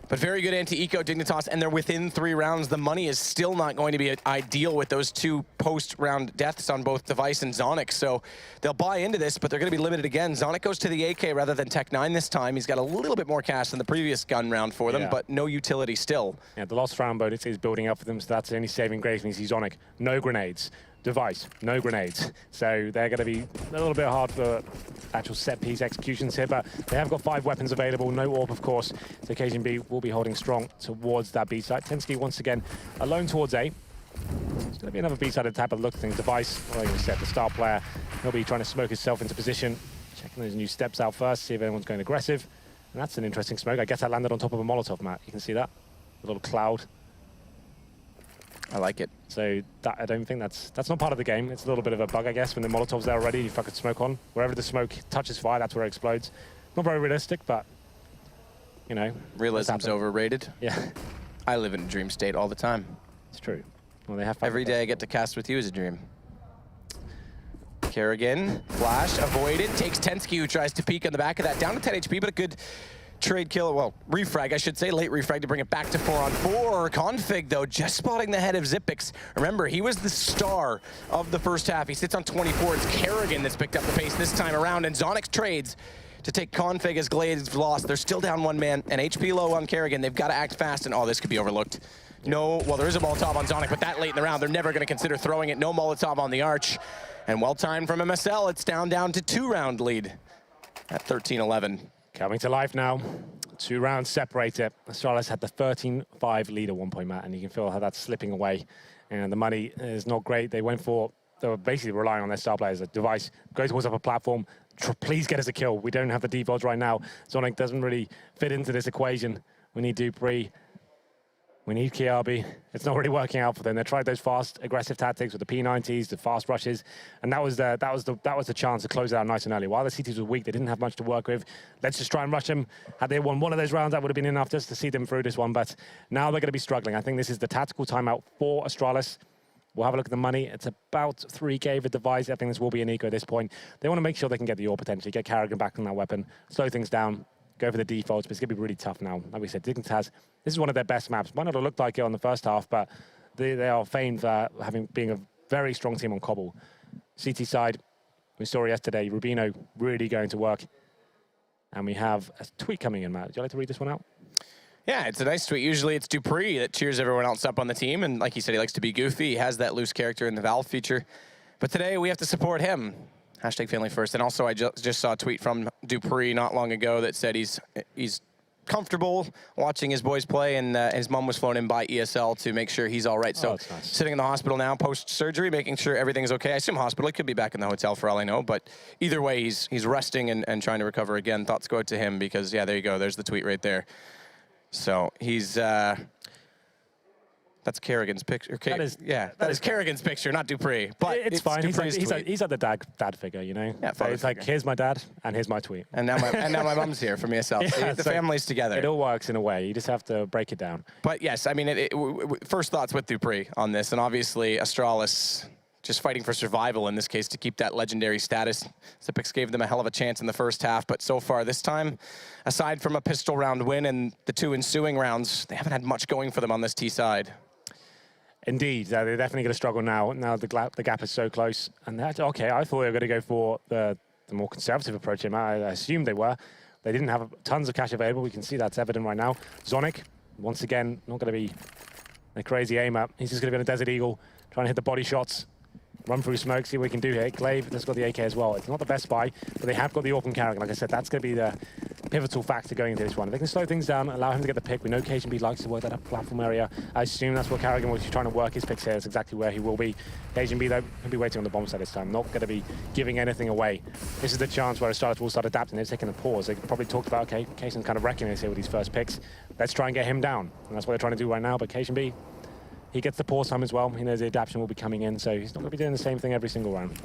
But very good anti-eco, Dignitas, and they're within 3 rounds. The money is still not going to be ideal with those 2 post-round deaths on both Device and Zonic. So they'll buy into this, but they're going to be limited again. Zonic goes to the AK rather than Tech9 this time. He's got a little bit more cash than the previous gun round for them, but no utility still. Yeah, the lost round bonus is building up for them, so that's the only saving grace when you see Zonic. No grenades. Device, no grenades. So they're going to be a little bit hard for actual set-piece executions here, but they have got 5 weapons available, no AWP, of course. So Cajun B will be holding strong towards that B site. Tensky once again alone towards A. It's going to be another B-sided type of look thing. Device, like we said, the star player, he'll be trying to smoke himself into position, checking those new steps out first, see if anyone's going aggressive. And that's an interesting smoke. I guess that landed on top of a Molotov, Matt. You can see that, a little cloud. I like it. So that, I don't think that's not part of the game. It's a little bit of a bug, I guess, when the Molotov's there already, you fucking smoke on. Wherever the smoke touches fire, that's where it explodes. Not very realistic, but, you know. Realism's overrated. Yeah. I live in a dream state all the time. It's true. Well, they have every day I get to cast with you is a dream. Kerrigan, flash, avoided, takes Tensky, who tries to peek on the back of that. Down to 10 HP, but a good trade kill, well, refrag, I should say, late refrag to bring it back to 4-on-4. Config, though, just spotting the head of Zipex. Remember, he was the star of the first half. He sits on 24. It's Kerrigan that's picked up the pace this time around, and Zonic trades to take Config as Glaive's lost. They're still down 1 man, and HP low on Kerrigan. They've got to act fast, and oh, this could be overlooked. No, well, there is a Molotov on Zonic, but that late in the round, they're never going to consider throwing it. No Molotov on the arch. And well-timed from MSL, it's down to 2-round lead at 13-11. Coming to life now. 2 rounds separated. Astralis had the 13-5 lead at one point, Matt, and you can feel how that's slipping away. And the money is not great. They were basically relying on their star players. A Device, go towards upper platform. Please get us a kill. We don't have the defaults right now. Zonic doesn't really fit into this equation. We need Dupree. We need Kiabi. It's not really working out for them. They tried those fast, aggressive tactics with the P90s, the fast rushes, and that was the chance to close it out nice and early. While the CTs were weak, they didn't have much to work with. Let's just try and rush them. Had they won one of those rounds, that would have been enough just to see them through this one. But now they're going to be struggling. I think this is the tactical timeout for Astralis. We'll have a look at the money. It's about 3K for Device. I think this will be an eco at this point. They want to make sure they can get the AWP potentially, get Carrigan back on that weapon, slow things down, go for the defaults, but it's going to be really tough now. Like we said, Dignitas, this is one of their best maps. Might not have looked like it on the first half, but they are famed for being a very strong team on Cobble. CT side, we saw yesterday, Rubino really going to work. And we have a tweet coming in, Matt. Would you like to read this one out? Yeah, it's a nice tweet. Usually it's Dupree that cheers everyone else up on the team. And like he said, he likes to be goofy. He has that loose character in the Valve feature. But today we have to support him. Hashtag family first. And also I just saw a tweet from Dupree not long ago that said he's comfortable watching his boys play, and his mom was flown in by ESL to make sure he's all right. So that's nice. Sitting in the hospital now post-surgery, making sure everything's okay. I assume hospital. He could be back in the hotel for all I know. But either way, he's resting and trying to recover again. Thoughts go out to him because, yeah, there you go. There's the tweet right there. So he's... That's Kerrigan's picture. That is Kerrigan's picture, not Dupree. But it's fine. He's like the dad figure, you know. Yeah, so it's like, here's my dad, and here's my tweet. And now my mom's here from ESL. Yeah, the family's together. It all works in a way. You just have to break it down. But yes, I mean, first thoughts with Dupree on this, and obviously Astralis just fighting for survival in this case to keep that legendary status. Xyp9x gave them a hell of a chance in the first half, but so far this time, aside from a pistol round win and the 2 ensuing rounds, they haven't had much going for them on this T side. Indeed, they're definitely going to struggle now. Now the gap is so close. And that's okay. I thought they were going to go for the more conservative approach here. I assumed they were. They didn't have tons of cash available. We can see that's evident right now. Zonic, once again, not going to be a crazy aim up. He's just going to be on a Desert Eagle, trying to hit the body shots. Run through smoke, see what we can do here. Glaive has got the AK as well. It's not the best buy, but they have got the AWP and Carrigan. Like I said, that's going to be the pivotal factor going into this one. If they can slow things down, allow him to get the pick. We know Cajun likes to work that platform area. I assume that's what Carrigan was trying to work his picks here. That's exactly where he will be. Cajun, though, he'll be waiting on the bomb side this time. Not going to be giving anything away. This is the chance where Astralis will start adapting. They've taken a pause. They probably talked about, okay, Cajun's kind of wrecking this here with these first picks. Let's try and get him down. And that's what they're trying to do right now. But Cajun, he gets the pause time as well. He knows the adaptation will be coming in, so he's not going to be doing the same thing every single round.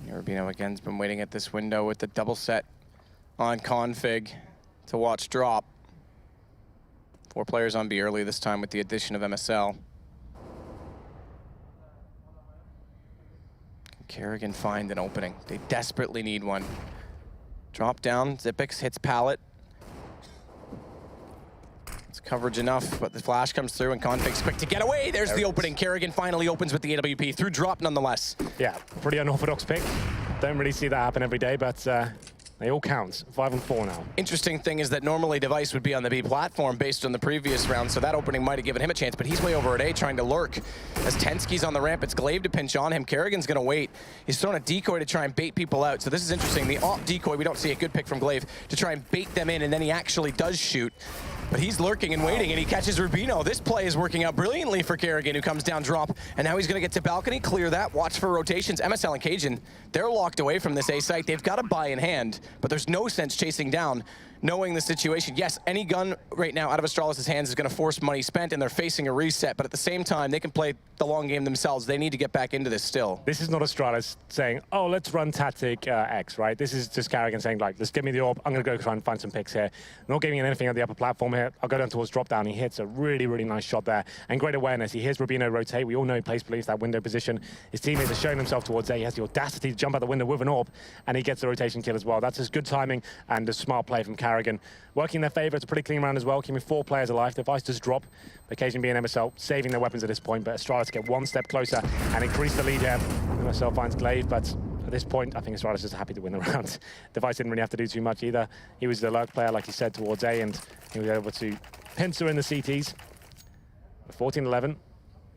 Rubino again's been waiting at this window with the double set on config to watch drop. 4 players on B early this time with the addition of MSL. Can Kerrigan find an opening? They desperately need one. Drop down, Xyp9x hits pallet. It's coverage enough, but the flash comes through and config's quick to get away. There's the opening. Kerrigan finally opens with the AWP through drop nonetheless. Yeah, pretty unorthodox pick. Don't really see that happen every day, but they all count. 5-4 now. Interesting thing is that normally Device would be on the B platform based on the previous round, so that opening might have given him a chance, but he's way over at A trying to lurk. As Tensky's on the ramp, it's Glaive to pinch on him. Kerrigan's gonna wait. He's throwing a decoy to try and bait people out, so this is interesting. The AWP decoy, we don't see a good pick from Glaive to try and bait them in, and then he actually does shoot. But he's lurking and waiting, and he catches Rubino. This play is working out brilliantly for Kerrigan, who comes down drop, and now he's going to get to balcony, clear that, watch for rotations. MSL and Cajun, they're locked away from this A site. They've got a buy in hand, but there's no sense chasing down, knowing the situation. Yes, any gun right now out of Astralis' hands is going to force money spent, and they're facing a reset, but at the same time, they can play the long game themselves. They need to get back into this still. This is not Astralis saying, oh, let's run tactic X, right? This is just Kerrigan saying, like, let's give me the AWP. I'm going to go try and find some picks here. Not giving anything on the upper platform here. I'll go down towards drop down. He hits a really, really nice shot there. And great awareness. He hears Rubino rotate. We all know he plays police, that window position. His teammates are showing himself towards A. He has the audacity to jump out the window with an AWP, and he gets the rotation kill as well. That's just good timing and a smart play from Kerrigan. Working in their favor, it's a pretty clean round as well, keeping 4 players alive. Device does drop, occasionally being MSL, saving their weapons at this point, but Astralis get 1 step closer and increase the lead here. MSL finds Glaive, but at this point, I think Astralis is happy to win the round. Device didn't really have to do too much either. He was the lurk player, like he said, towards A, and he was able to pincer in the CTs. 14-11,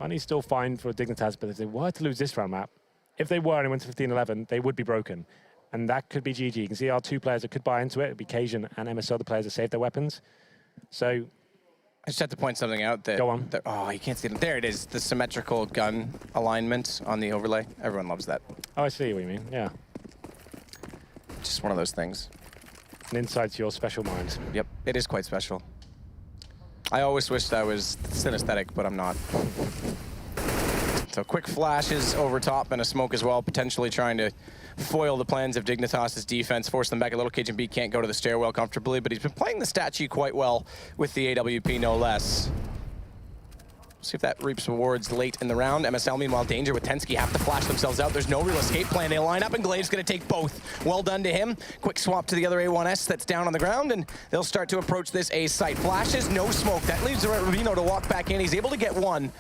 money's still fine for Dignitas, but if they were to lose this round map, if they were and went to 15-11, they would be broken. And that could be GG. You can see our 2 players that could buy into it. It'd be Cajun and MSL, the players that saved their weapons. So I just have to point something out that... Go on. Oh, you can't see them. There it is, the symmetrical gun alignment on the overlay. Everyone loves that. Oh, I see what you mean, yeah. Just one of those things. An insight to your special mind. Yep, it is quite special. I always wished I was synesthetic, but I'm not. So quick flashes over top and a smoke as well, potentially trying to foil the plans of Dignitas' defense, force them back a little. Cajun B can't go to the stairwell comfortably, but he's been playing the statue quite well with the AWP, no less. See if that reaps rewards late in the round. MSL, meanwhile, danger with Tensky, have to flash themselves out. There's no real escape plan. They line up, and Glaive's going to take both. Well done to him. Quick swap to the other A1S that's down on the ground, and they'll start to approach this A site. Flashes, no smoke. That leaves Rubino to walk back in. He's able to get 1.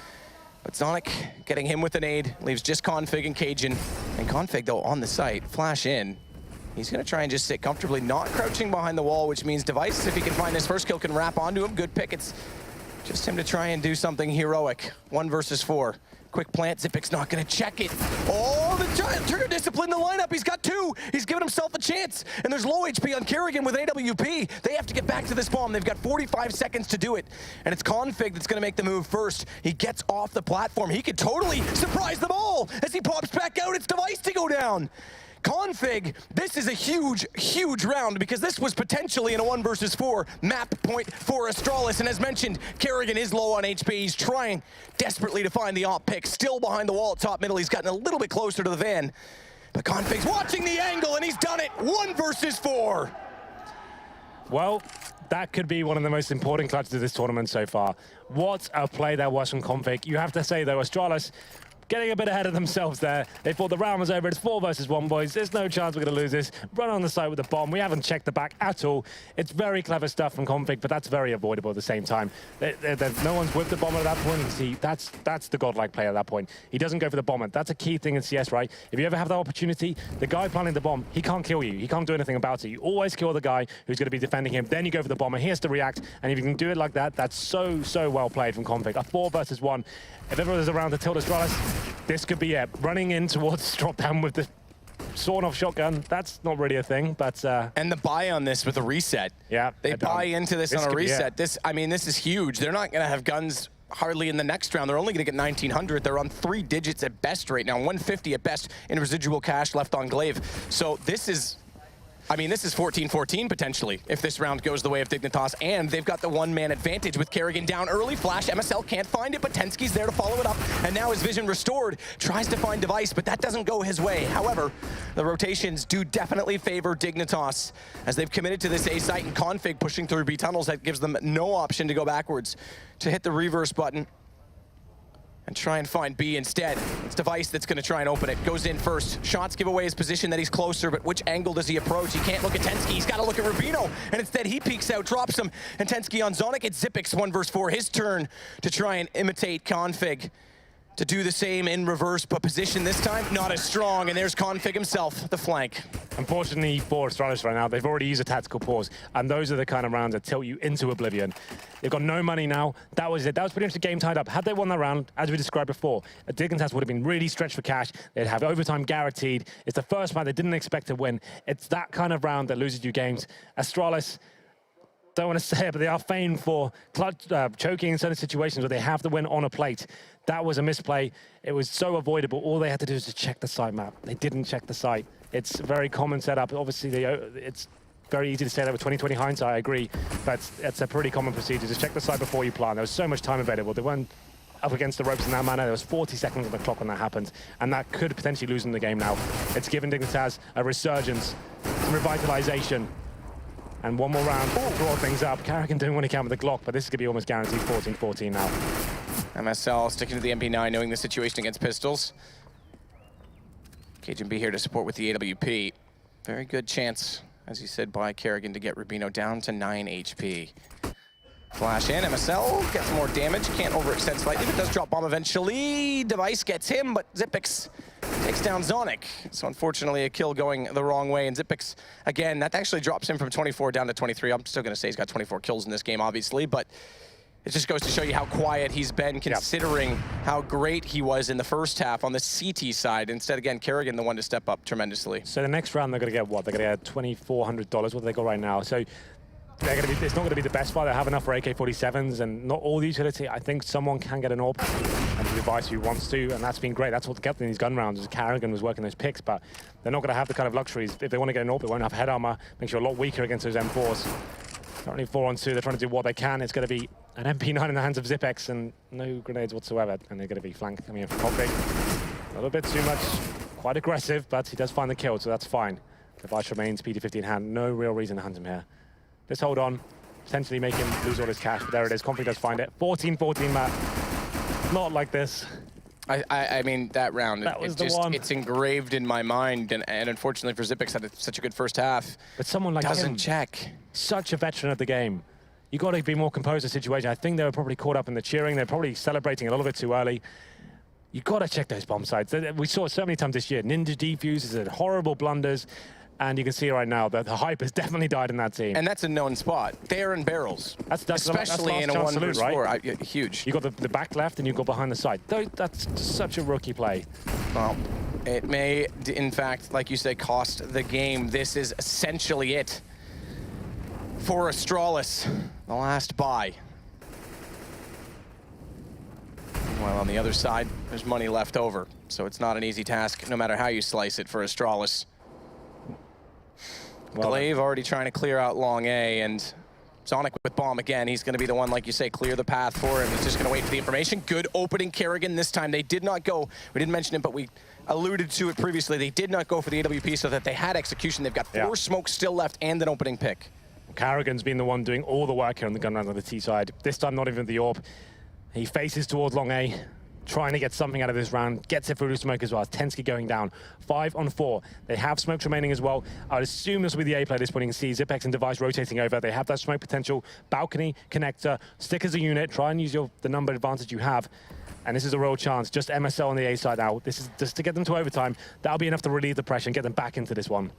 But Zonic getting him with a nade, leaves just Config and Cajun. And Config, though, on the site, flash in. He's going to try and just sit comfortably, not crouching behind the wall, which means Device, if he can find his first kill, can wrap onto him. Good pick. It's just him to try and do something heroic. 1 versus 4. Quick plant. Zipic's not going to check it. Oh, the giant trigger discipline the lineup. He's got 2. He's given himself a chance. And there's low HP on Kerrigan with AWP. They have to get back to this bomb. They've got 45 seconds to do it. And it's Config that's going to make the move first. He gets off the platform. He could totally surprise them all. As he pops back out, it's Device to go down. Config, this is a huge, huge round because this was potentially in a 1 versus 4 map point for Astralis. And as mentioned, Kerrigan is low on HP. He's trying desperately to find the op pick. Still behind the wall at top middle. He's gotten a little bit closer to the van. But Config's watching the angle and he's done it. 1 versus 4. Well, that could be one of the most important clutches of this tournament so far. What a play that was from Config. You have to say, though, Astralis getting a bit ahead of themselves there. They thought the round was over. It's 4 versus 1, boys. There's no chance we're going to lose this. Run on the side with the bomb. We haven't checked the back at all. It's very clever stuff from Config, but that's very avoidable at the same time. No one's whipped the bomber at that point. You see, that's the godlike play at that point. He doesn't go for the bomber. That's a key thing in CS, right? If you ever have that opportunity, the guy planting the bomb, he can't kill you. He can't do anything about it. You always kill the guy who's going to be defending him. Then you go for the bomber. He has to react, and if you can do it like that, that's so well played from Config. A 4 versus 1. If ever there's around to tilt Astralis, this could be it. Running in towards drop down with the sawn-off shotgun, that's not really a thing, but... And the buy on this with a reset. Yeah. They buy into this on a reset. This is huge. They're not going to have guns hardly in the next round. They're only going to get 1,900. They're on 3 digits at best right now, 150 at best in residual cash left on Glaive. So this is... this is 14-14 potentially if this round goes the way of Dignitas, and they've got the 1-man advantage with Kerrigan down early. Flash, MSL can't find it, but Tensky's there to follow it up, and now his vision restored. Tries to find Device, but that doesn't go his way. However, the rotations do definitely favor Dignitas as they've committed to this A site, and Config pushing through B tunnels. That gives them no option to go backwards, to hit the reverse button and try and find B instead. It's Device that's going to try and open it. Goes in first. Shots give away his position that he's closer, but which angle does he approach? He can't look at Tensky. He's got to look at Rubino, and instead he peeks out, drops him, and Tensky on Zonic. It's Zipix 1 versus 4. His turn to try and imitate Config to do the same in reverse, but position this time not as strong, and there's Config himself, the flank. Unfortunately for Astralis right now, they've already used a tactical pause, and those are the kind of rounds that tilt you into oblivion. They've got no money now. That was it. That was pretty much the game tied up. Had they won that round, as we described before, Dignitas would have been really stretched for cash. They'd have overtime guaranteed. It's the first fight they didn't expect to win. It's that kind of round that loses you games. Astralis, don't want to say it, but they are famed for choking in certain situations where they have to win on a plate. That was a misplay. It was so avoidable. All they had to do is to check the site map. They didn't check the site. It's a very common setup. Obviously, it's very easy to say that with 20/20 hindsight, I agree, but it's a pretty common procedure. Just check the site before you plant. There was so much time available. They weren't up against the ropes in that manner. There was 40 seconds on the clock when that happened, and that could potentially lose them the game now. It's given Dignitas a resurgence, some revitalization, and one more round to draw things up. Kerrigan doing what he can with the Glock, but this is going to be almost guaranteed 14-14 now. MSL sticking to the MP9, knowing the situation against pistols. Cajun B here to support with the AWP. Very good chance, as you said, by Kerrigan to get Rubino down to 9 HP. Flash in, MSL gets more damage, can't overextend slightly, but does drop bomb eventually. Device gets him, but Zipix takes down Zonic. So unfortunately a kill going the wrong way, and Zipix, again, that actually drops him from 24 down to 23. I'm still gonna say he's got 24 kills in this game, obviously, but it just goes to show you how quiet he's been, considering how great he was in the first half on the CT side. Instead, again, Kerrigan the one to step up tremendously. So the next round, they're going to get what? They're going to get $2,400. What do they got right now? So they're going to be, it's not going to be the best fight. They have enough for AK-47s and not all the utility. I think someone can get an AWP and the Device who wants to, and that's been great. That's what kept in these gun rounds, is Kerrigan was working those picks, but they're not going to have the kind of luxuries. If they want to get an AWP, they won't have head armor. Makes you a lot weaker against those M4s. Currently 4-on-2, they're trying to do what they can. It's going to be an MP9 in the hands of Zipex and no grenades whatsoever, and they're going to be flanked coming in from Config. A little bit too much, quite aggressive, but he does find the kill, so that's fine. Device remains PD-50 in hand, no real reason to hunt him here. Let's hold on, potentially make him lose all his cash, but there it is, Config does find it. 14-14, Matt. Not like this. I mean, that round, that was the one. It's engraved in my mind, and unfortunately for Zipex, had such a good first half. But someone like doesn't him, check. Such a veteran of the game. You got to be more composed in the situation. I think they were probably caught up in the cheering. They're probably celebrating a little bit too early. You got to check those bomb sites. We saw it so many times this year. Ninja defuses and horrible blunders. And you can see right now that the hype has definitely died in that team. And that's a known spot. They are in barrels. Especially in a 1 versus 4. Huge. You got the back left and you go behind the side. That's such a rookie play. Well, it may, in fact, like you said, cost the game. This is essentially it for Astralis. The last buy. While on the other side, there's money left over. So it's not an easy task, no matter how you slice it for Astralis. Well, Glaive already trying to clear out long A, and Sonic with bomb again. He's going to be the one, like you say, clear the path for him. He's just going to wait for the information. Good opening, Kerrigan. This time they did not go. We didn't mention it, but we alluded to it previously. They did not go for the AWP so that they had execution. They've got 4 smokes still left and an opening pick. Kerrigan's been the one doing all the work here on the gun round on the T side. This time, not even the AWP. He faces towards long A, trying to get something out of this round. Gets it through the smoke as well. Tensky going down. 5 on 4. They have smokes remaining as well. I would assume this will be the A play at this point. You can see Zipex and Device rotating over. They have that smoke potential. Balcony, connector, stick as a unit. Try and use the number advantage you have. And this is a real chance. Just MSL on the A side now. This is just to get them to overtime. That'll be enough to relieve the pressure and get them back into this one.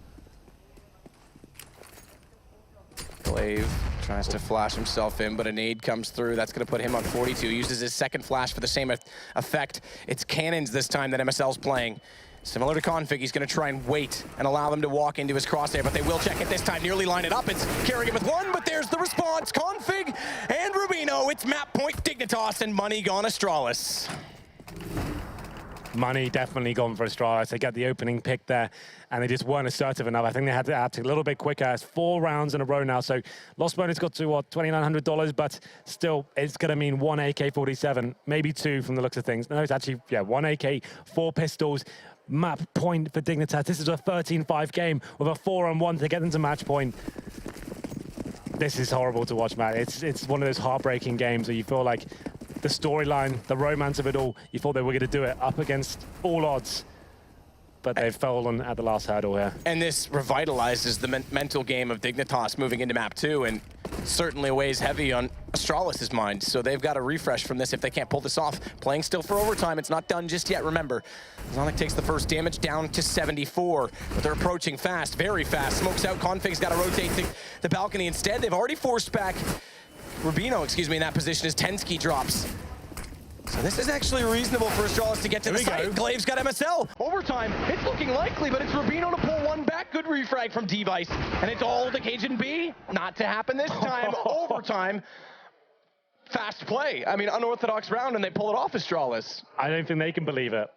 Glaive tries to flash himself in, but a nade comes through. That's going to put him on 42. Uses his second flash for the same effect. It's cannons this time that MSL's playing. Similar to Config, he's going to try and wait and allow them to walk into his crosshair, but they will check it this time. Nearly line it up. It's Kerrigan with 1, but there's the response. Config and Rubino. It's map point Dignitas and money gone Astralis. Money definitely gone for Astralis. They get the opening pick there, and they just weren't assertive enough. I think they had to act a little bit quicker. It's 4 rounds in a row now, so lost bonus got to, what, $2,900, but still, it's going to mean 1 AK-47, maybe 2 from the looks of things. No, it's actually, 1 AK, 4 pistols. Map point for Dignitas. This is a 13-5 game with a 4-on-1 to get them to match point. This is horrible to watch, Matt. It's one of those heartbreaking games where you feel like the storyline, the romance of it all, you thought they were going to do it up against all odds, but they've fallen at the last hurdle here. And this revitalizes the mental game of Dignitas moving into map 2, and certainly weighs heavy on Astralis' mind. So they've got to refresh from this if they can't pull this off. Playing still for overtime. It's not done just yet, remember. Sonic takes the first damage down to 74, but they're approaching fast, very fast. Smokes out, Config's got to rotate the balcony instead. They've already forced back Rubino, in that position as Tensky drops. So this is actually reasonable for Astralis to get to the site. Glaive's got MSL. Overtime, it's looking likely, but it's Rubino to pull 1 back. Good refrag from Device. And it's all to Cajun B. Not to happen this time. Overtime. Fast play. I mean, unorthodox round, and they pull it off, Astralis. I don't think they can believe it.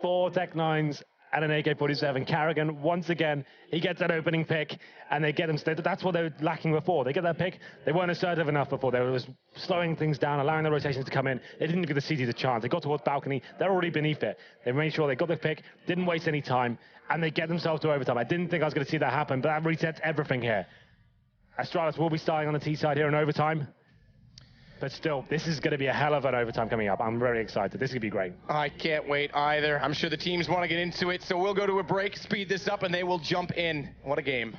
4 Tech-9s and an AK-47. Kerrigan, once again, he gets that opening pick, and they get him. That's what they were lacking before. They get that pick. They weren't assertive enough before. They were just slowing things down, allowing the rotations to come in. They didn't give the CTs a chance. They got towards balcony. They're already beneath it. They made sure they got the pick, didn't waste any time, and they get themselves to overtime. I didn't think I was going to see that happen, but that resets everything here. Astralis will be starting on the T side here in overtime. But still, this is going to be a hell of an overtime coming up. I'm very excited. This is going to be great. I can't wait either. I'm sure the teams want to get into it, so we'll go to a break, speed this up, and they will jump in. What a game.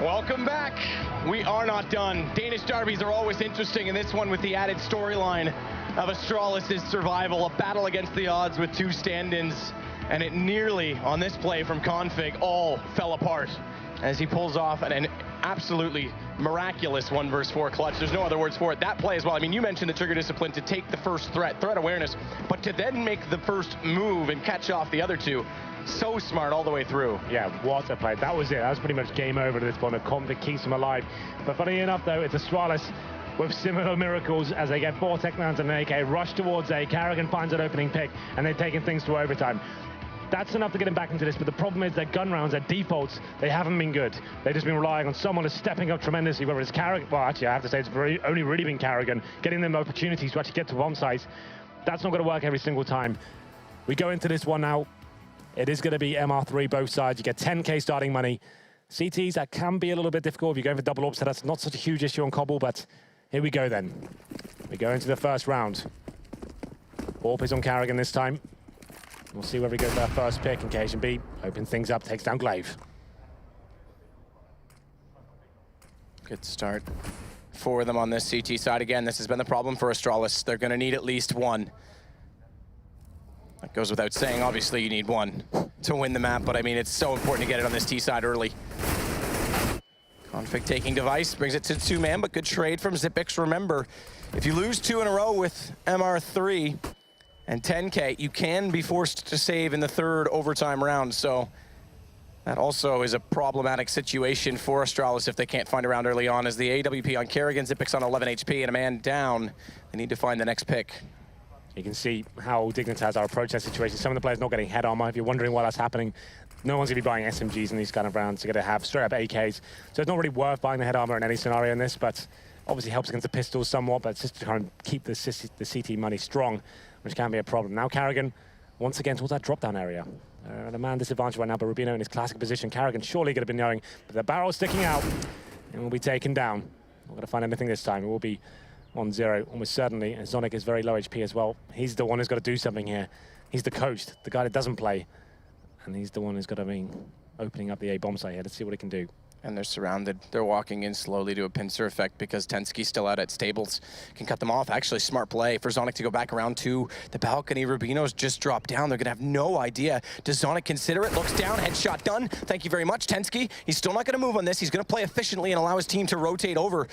Welcome back. We are not done. Danish derbies are always interesting, and this one with the added storyline of Astralis' survival, a battle against the odds with two stand-ins, and it nearly, on this play from Config, all fell apart as he pulls off an absolutely miraculous 1v4 clutch. There's no other words for it. That play as well. I mean, you mentioned the trigger discipline to take the first threat awareness, but to then make the first move and catch off the other two. So smart all the way through. Yeah, what a play. That was it. That was pretty much game over to this point. Config keeps him alive. But funny enough, though, it's Astralis with similar miracles as they get 4 Tech-9s and an AK, rush towards A. Carrigan finds an opening pick, and they're taking things to overtime. That's enough to get him back into this, but the problem is their gun rounds, their defaults, they haven't been good. They've just been relying on someone who's stepping up tremendously, whether it's Carrigan, well, actually, I have to say it's only really been Carrigan, getting them opportunities to actually get to bomb sites. That's not going to work every single time. We go into this one now. It is going to be MR3 both sides. You get 10K starting money. CTs, that can be a little bit difficult if you're going for double orbs, so that's not such a huge issue on Cobble, but here we go then. We go into the first round. Orp is on Carrigan this time. We'll see whether he goes for that first pick, and CSGB opens things up, takes down Glaive. Good start for them on this CT side. Again, this has been the problem for Astralis. They're going to need at least one. That goes without saying. Obviously, you need one to win the map, but I mean, it's so important to get it on this T side early. Config taking device, brings it to 2-man, but good trade from Xyp9x. Remember, if you lose 2 in a row with MR3 and 10K, you can be forced to save in the 3rd overtime round, so that also is a problematic situation for Astralis if they can't find a round early on, as the AWP on Carrigan, Xyp9x on 11 HP, and a man down. They need to find the next pick. You can see how Dignitas are approaching that situation. Some of the players not getting head armor. If you're wondering why that's happening, no one's going to be buying SMGs in these kind of rounds. They're going to have straight up AKs. So it's not really worth buying the head armor in any scenario in this, but obviously helps against the pistols somewhat, but it's just to kind of keep the CT money strong, which can be a problem. Now Carrigan, once again, towards that drop-down area. At a man disadvantage right now, but Rubino in his classic position. Carrigan surely going to be knowing, but the barrel's sticking out and will be taken down. Not going to find anything this time. It will be 1-0, almost certainly, and Zonic is very low HP as well. He's the one who's got to do something here. He's the coach, the guy that doesn't play, and he's the one who's got to be opening up the A bomb site here. Let's see what he can do. And they're surrounded. They're walking in slowly to a pincer effect because Tensky's still out at stables. Can cut them off. Actually, smart play for Zonic to go back around to the balcony. Rubino's just dropped down. They're going to have no idea. Does Zonic consider it? Looks down. Headshot done. Thank you very much, Tensky. He's still not going to move on this. He's going to play efficiently and allow his team to rotate over.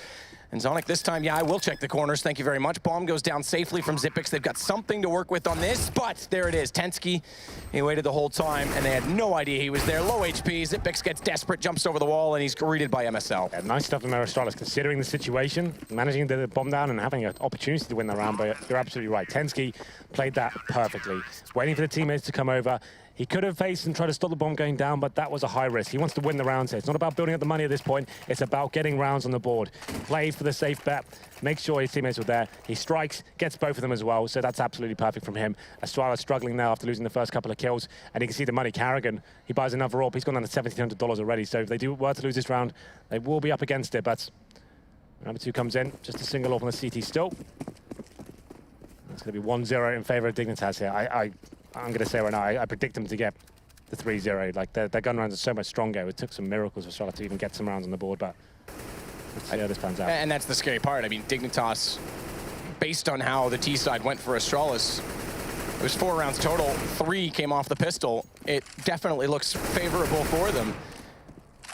And Zonic this time, yeah, I will check the corners. Thank you very much. Bomb goes down safely from Xyp9x. They've got something to work with on this, but there it is. Tensky, he waited the whole time, and they had no idea he was there. Low HP. Xyp9x gets desperate, jumps over the wall, and he's greeted by MSL. Yeah, nice stuff from Astralis, considering the situation, managing the bomb down and having an opportunity to win the round, but you're absolutely right. Tensky played that perfectly. Waiting for the teammates to come over. He could have faced and tried to stop the bomb going down, but that was a high risk. He wants to win the rounds here. It's not about building up the money at this point. It's about getting rounds on the board. Play for the safe bet. Make sure his teammates were there. He strikes, gets both of them as well, so that's absolutely perfect from him. Astralis struggling now after losing the first couple of kills, and you can see the money. Carrigan, he buys another AWP. He's gone down to $1,700 already, so if they were to lose this round, they will be up against it, but number 2 comes in. Just a single off on the CT still. It's going to be 1-0 in favor of Dignitas here. I'm going to say right now, I predict them to get the 3-0. Like, their gun rounds are so much stronger. It took some miracles for Charlotte to even get some rounds on the board, but let's see how this pans out. And that's the scary part. I mean, Dignitas, based on how the T side went for Astralis, it was 4 rounds total. 3 came off the pistol. It definitely looks favorable for them.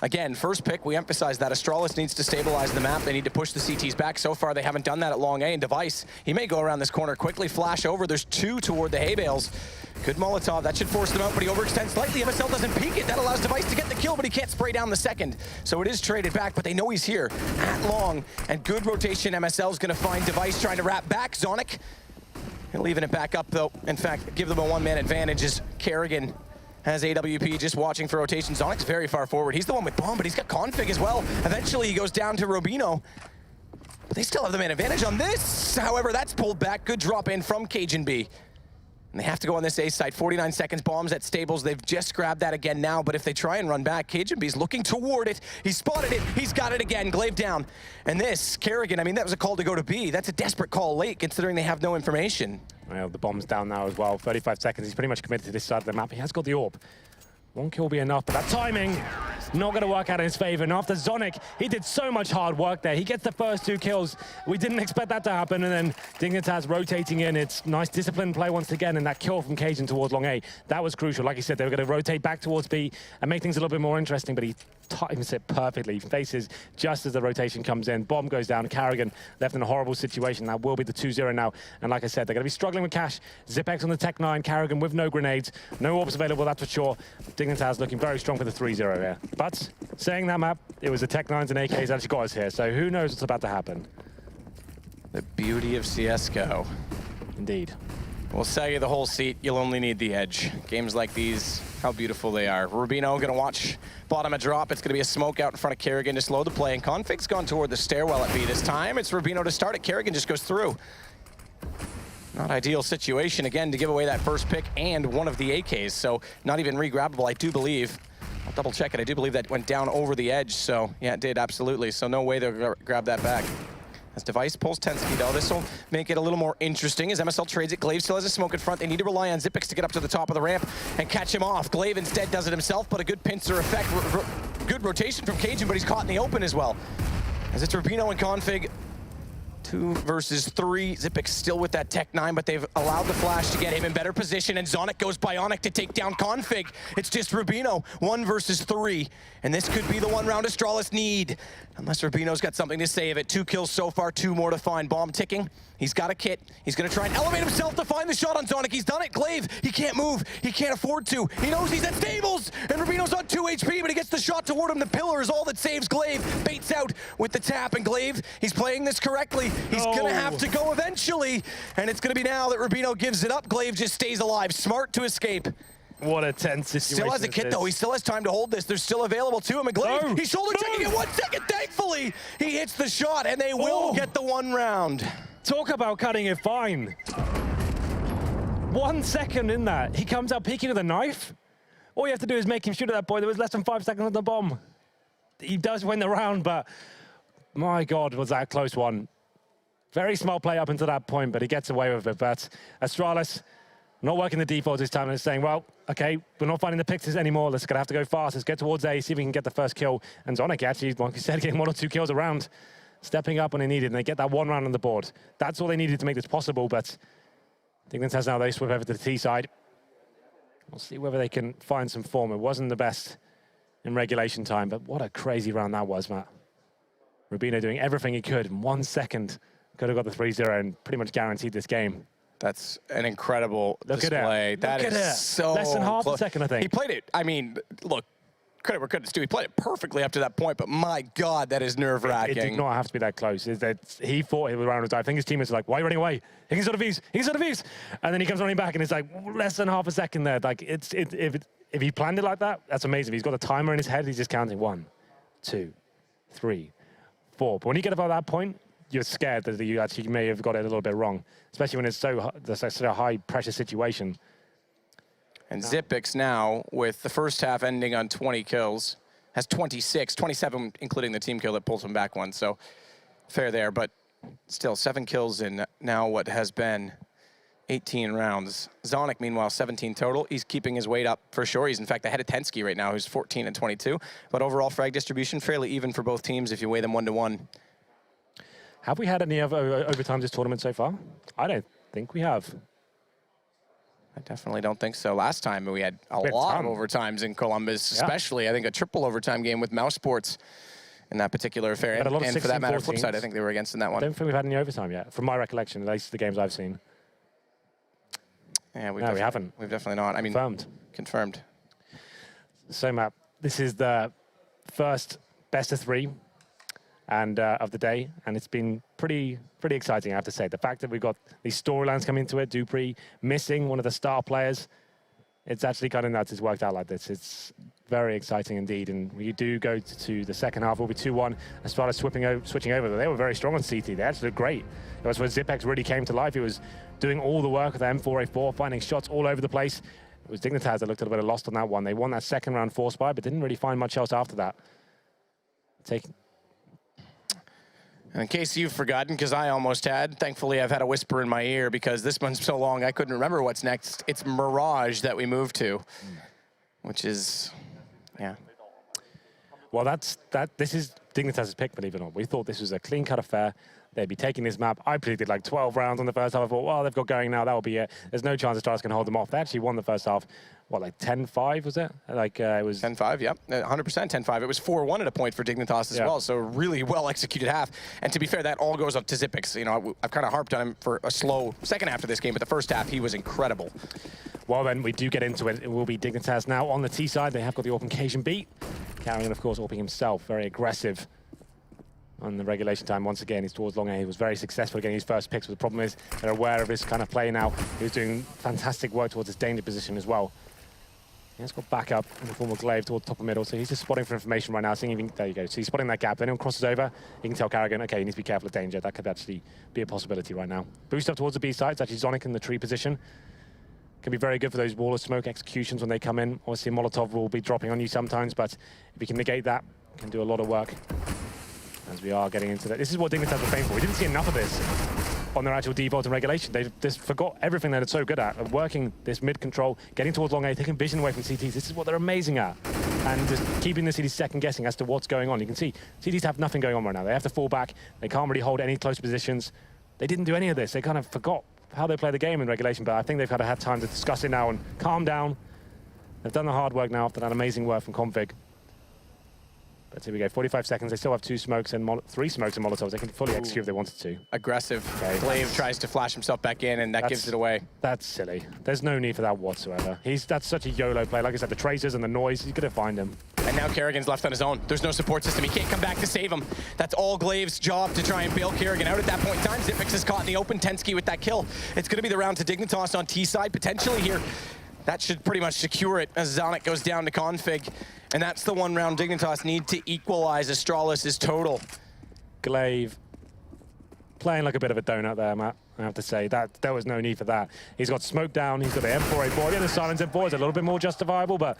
Again, first pick, we emphasize that Astralis needs to stabilize the map. They need to push the CTs back. So far, they haven't done that at long A. And Device, he may go around this corner quickly, flash over. There's 2 toward the hay bales. Good Molotov, that should force them out, but he overextends slightly. MSL doesn't peek it. That allows Device to get the kill, but he can't spray down the second. So it is traded back, but they know he's here at long. And good rotation. MSL's going to find Device trying to wrap back. Zonic, and leaving it back up, though. In fact, give them a 1-man advantage as Carrigan has AWP just watching for rotation. Zonic's very far forward. He's the one with bomb, but he's got config as well. Eventually, he goes down to Rubino. But they still have the man advantage on this. However, that's pulled back. Good drop in from CSGB. And they have to go on this A site. 49 seconds, bombs at stables. They've just grabbed that again now, but if they try and run back, CSGB's looking toward it. He spotted it. He's got it again. Glaive down. And this, Carrigan, I mean, that was a call to go to B. That's a desperate call late, considering they have no information. Well, the bomb's down now as well. 35 seconds. He's pretty much committed to this side of the map. He has got the AWP. One kill will be enough, but that timing, not going to work out in his favor. And after Zonic, he did so much hard work there. He gets the first 2 kills. We didn't expect that to happen. And then Dignitas rotating in. It's nice disciplined play once again. And that kill from Cajun towards Long A, that was crucial. Like you said, they were going to rotate back towards B and make things a little bit more interesting. But he times it perfectly. Faces just as the rotation comes in. Bomb goes down. Carrigan left in a horrible situation. That will be the 2-0 now. And like I said, they're going to be struggling with cash. Zipex on the Tech 9. Carrigan with no grenades. No orbs available, that's for sure. Dignitas looking very strong for the 3-0 here. But saying that, map, it was the Tech 9s and AKs actually got us here. So who knows what's about to happen. The beauty of CSGO. Indeed. We'll sell you the whole seat, you'll only need the edge. Games like these, how beautiful they are. Rubino gonna watch bottom a drop. It's gonna be a smoke out in front of Kerrigan to slow the play. And Config's gone toward the stairwell at B this time. It's Rubino to start it. Kerrigan just goes through. Not ideal situation, again, to give away that first pick and one of the AKs. So not even re-grabbable, I do believe. I'll double check it. I do believe that went down over the edge. So yeah, it did, absolutely. So no way they'll grab that back. As Device pulls 10 speed out, this will make it a little more interesting as MSL trades it. Glaive still has a smoke in front. They need to rely on Zipex to get up to the top of the ramp and catch him off. Glaive instead does it himself, but a good pincer effect. Good rotation from Cajun, but he's caught in the open as well. As it's Rubino and Config. 2 versus 3. Zipex still with that Tech 9, but they've allowed the flash to get him in better position, and Zonic goes bionic to take down Config. It's just Rubino, 1 versus 3, and this could be the one round Astralis need. Unless Rubino's got something to save it. 2 kills so far, 2 more to find. Bomb ticking. He's got a kit. He's going to try and elevate himself to find the shot on Zonic. He's done it. Glaive, he can't move. He can't afford to. He knows he's at stables, and Rubino's on 2 HP, but he gets the shot toward him. The pillar is all that saves Glaive. Baits out with the tap, and Glaive, he's playing this correctly. He's going to have to go eventually, and it's going to be now that Rubino gives it up. Glaive just stays alive. Smart to escape. What a tense situation. Still has a kit, though. He still has time to hold this. They're still available to him. And Glaive, he's shoulder checking in 1 second. Thankfully, he hits the shot, and they will get the 1 round. Talk about cutting it fine. 1 second in that. He comes out peeking with a knife. All you have to do is make him shoot at that point. There was less than 5 seconds on the bomb. He does win the round, but my God, was that a close one. Very small play up until that point, but he gets away with it. But Astralis, not working the default this time, and saying, well, okay, we're not finding the pictures anymore. Let's have to go fast. Let's get towards A, see if we can get the first kill. And Zonic actually, like you said, getting 1 or 2 kills around, stepping up when they needed, and they get that 1 round on the board. That's all they needed to make this possible, but Dignitas now, they swip over to the T side. We'll see whether they can find some form. It wasn't the best in regulation time, but what a crazy round that was, Matt. Rubino doing everything he could in 1 second. Could have got the 3-0 and pretty much guaranteed this game. That's an incredible display. Look at it. So less than half a second, I think. He played it, I mean, look, credit where credit's due. He played it perfectly up to that point, but my God, that is nerve-wracking. It did not have to be that close. He thought he was around his I think his teammates were like, why are you running away? He can sort of ease. He can sort of ease. And then he comes running back and it's like less than half a second there. Like if he planned it like that, that's amazing. If he's got a timer in his head, he's just counting 1, 2, 3, 4. But when you get about that point, you're scared that you actually may have got it a little bit wrong, especially when it's such a high-pressure situation. And Zipex now, with the first half ending on 20 kills, has 26, 27 including the team kill that pulls him back 1, so fair there. But still, 7 kills in now what has been 18 rounds. Zonic, meanwhile, 17 total. He's keeping his weight up for sure. He's, in fact, ahead of Tensky right now, who's 14 and 22. But overall frag distribution, fairly even for both teams if you weigh them 1-to-1. Have we had any other overtime this tournament so far? I don't think we have. I definitely don't think so. Last time we had a lot of overtimes in Columbus, especially I think a triple overtime game with Mouse Sports in that particular affair. And for that matter, flip side, I think they were against in that one. I don't think we've had any overtime yet, from my recollection, at least the games I've seen. Yeah, we haven't. We've definitely not. I mean, confirmed. So, Matt, this is the first best of 3 and of the day, and it's been pretty exciting, I have to say. The fact that we've got these storylines coming into it, Dupree missing one of the star players, it's actually kind of nuts it's worked out like this. It's very exciting indeed, and we do go to the second half. We'll be 2-1 and started switching over. They were very strong on CT. They actually looked great. It was where Zipex really came to life. He was doing all the work with the M4A4, finding shots all over the place. It was Dignitas that looked a little bit lost on that one. They won that second round force buy, but didn't really find much else after that. And in case you've forgotten, because I almost had, thankfully I've had a whisper in my ear because this one's so long I couldn't remember what's next. It's Mirage that we moved to. which is, yeah. Well, this is Dignitas' pick, believe it or not. We thought this was a clean-cut affair. They'd be taking this map. I predicted like 12 rounds on the first half. I thought, well, they've got going now. That'll be it. There's no chance Astralis can hold them off. They actually won the first half. What, like 10-5 was it? Like it was 10-5, yep, 100% 10-5. It was 4-1 at a point for Dignitas as well, so really well executed half. And to be fair, that all goes up to Xyp9x. You know, I've kind of harped on him for a slow second half of this game, but the first half he was incredible. Well, then we do get into it. It will be Dignitas now on the T side. They have got the Auction beat. Carrying, of course, Orping himself, very aggressive on the regulation time. Once again, he's towards long A. He was very successful getting his first picks, but the problem is they're aware of his kind of play now. He was doing fantastic work towards his danger position as well. He has got backup in the form of Glaive towards top of middle, so he's just spotting for information right now, seeing if he can, there you go. So he's spotting that gap. Then he crosses over. He can tell Carrigan, okay, you need to be careful of danger. That could actually be a possibility right now. Boost up towards the B side. It's actually Zonic in the tree position. Can be very good for those wall of smoke executions when they come in. Obviously, Molotov will be dropping on you sometimes, but if you can negate that, can do a lot of work. As we are getting into that. This is what Dignitas were paying for. We didn't see enough of this on their actual default and regulation. They just forgot everything that it's so good at, of working this mid-control, getting towards long A, taking vision away from CTs. This is what they're amazing at. And just keeping the CTs second-guessing as to what's going on. You can see CTs have nothing going on right now. They have to fall back. They can't really hold any close positions. They didn't do any of this. They kind of forgot how they play the game in regulation, but I think they've had to have time to discuss it now and calm down. They've done the hard work now after that amazing work from Config. But here we go, 45 seconds. They still have 2 smokes and 3 smokes and Molotovs. They can fully execute if they wanted to. Aggressive. Okay. Glaive tries to flash himself back in, and that gives it away. That's silly. There's no need for that whatsoever. That's such a YOLO play. Like I said, the tracers and the noise, he's going to find him. And now Kerrigan's left on his own. There's no support system. He can't come back to save him. That's all Glaive's job to try and bail Kerrigan out at that point in time. Xyp9x is caught in the open. Tensky with that kill. It's going to be the round to Dignitas on T side, potentially here. That should pretty much secure it as Zonic goes down to Config. And that's the one round Dignitas need to equalize Astralis' total. Glaive playing like a bit of a donut there, Matt. I have to say that there was no need for that. He's got smoke down. He's got the M4A4. Yeah, the silence M4 is a little bit more justifiable, but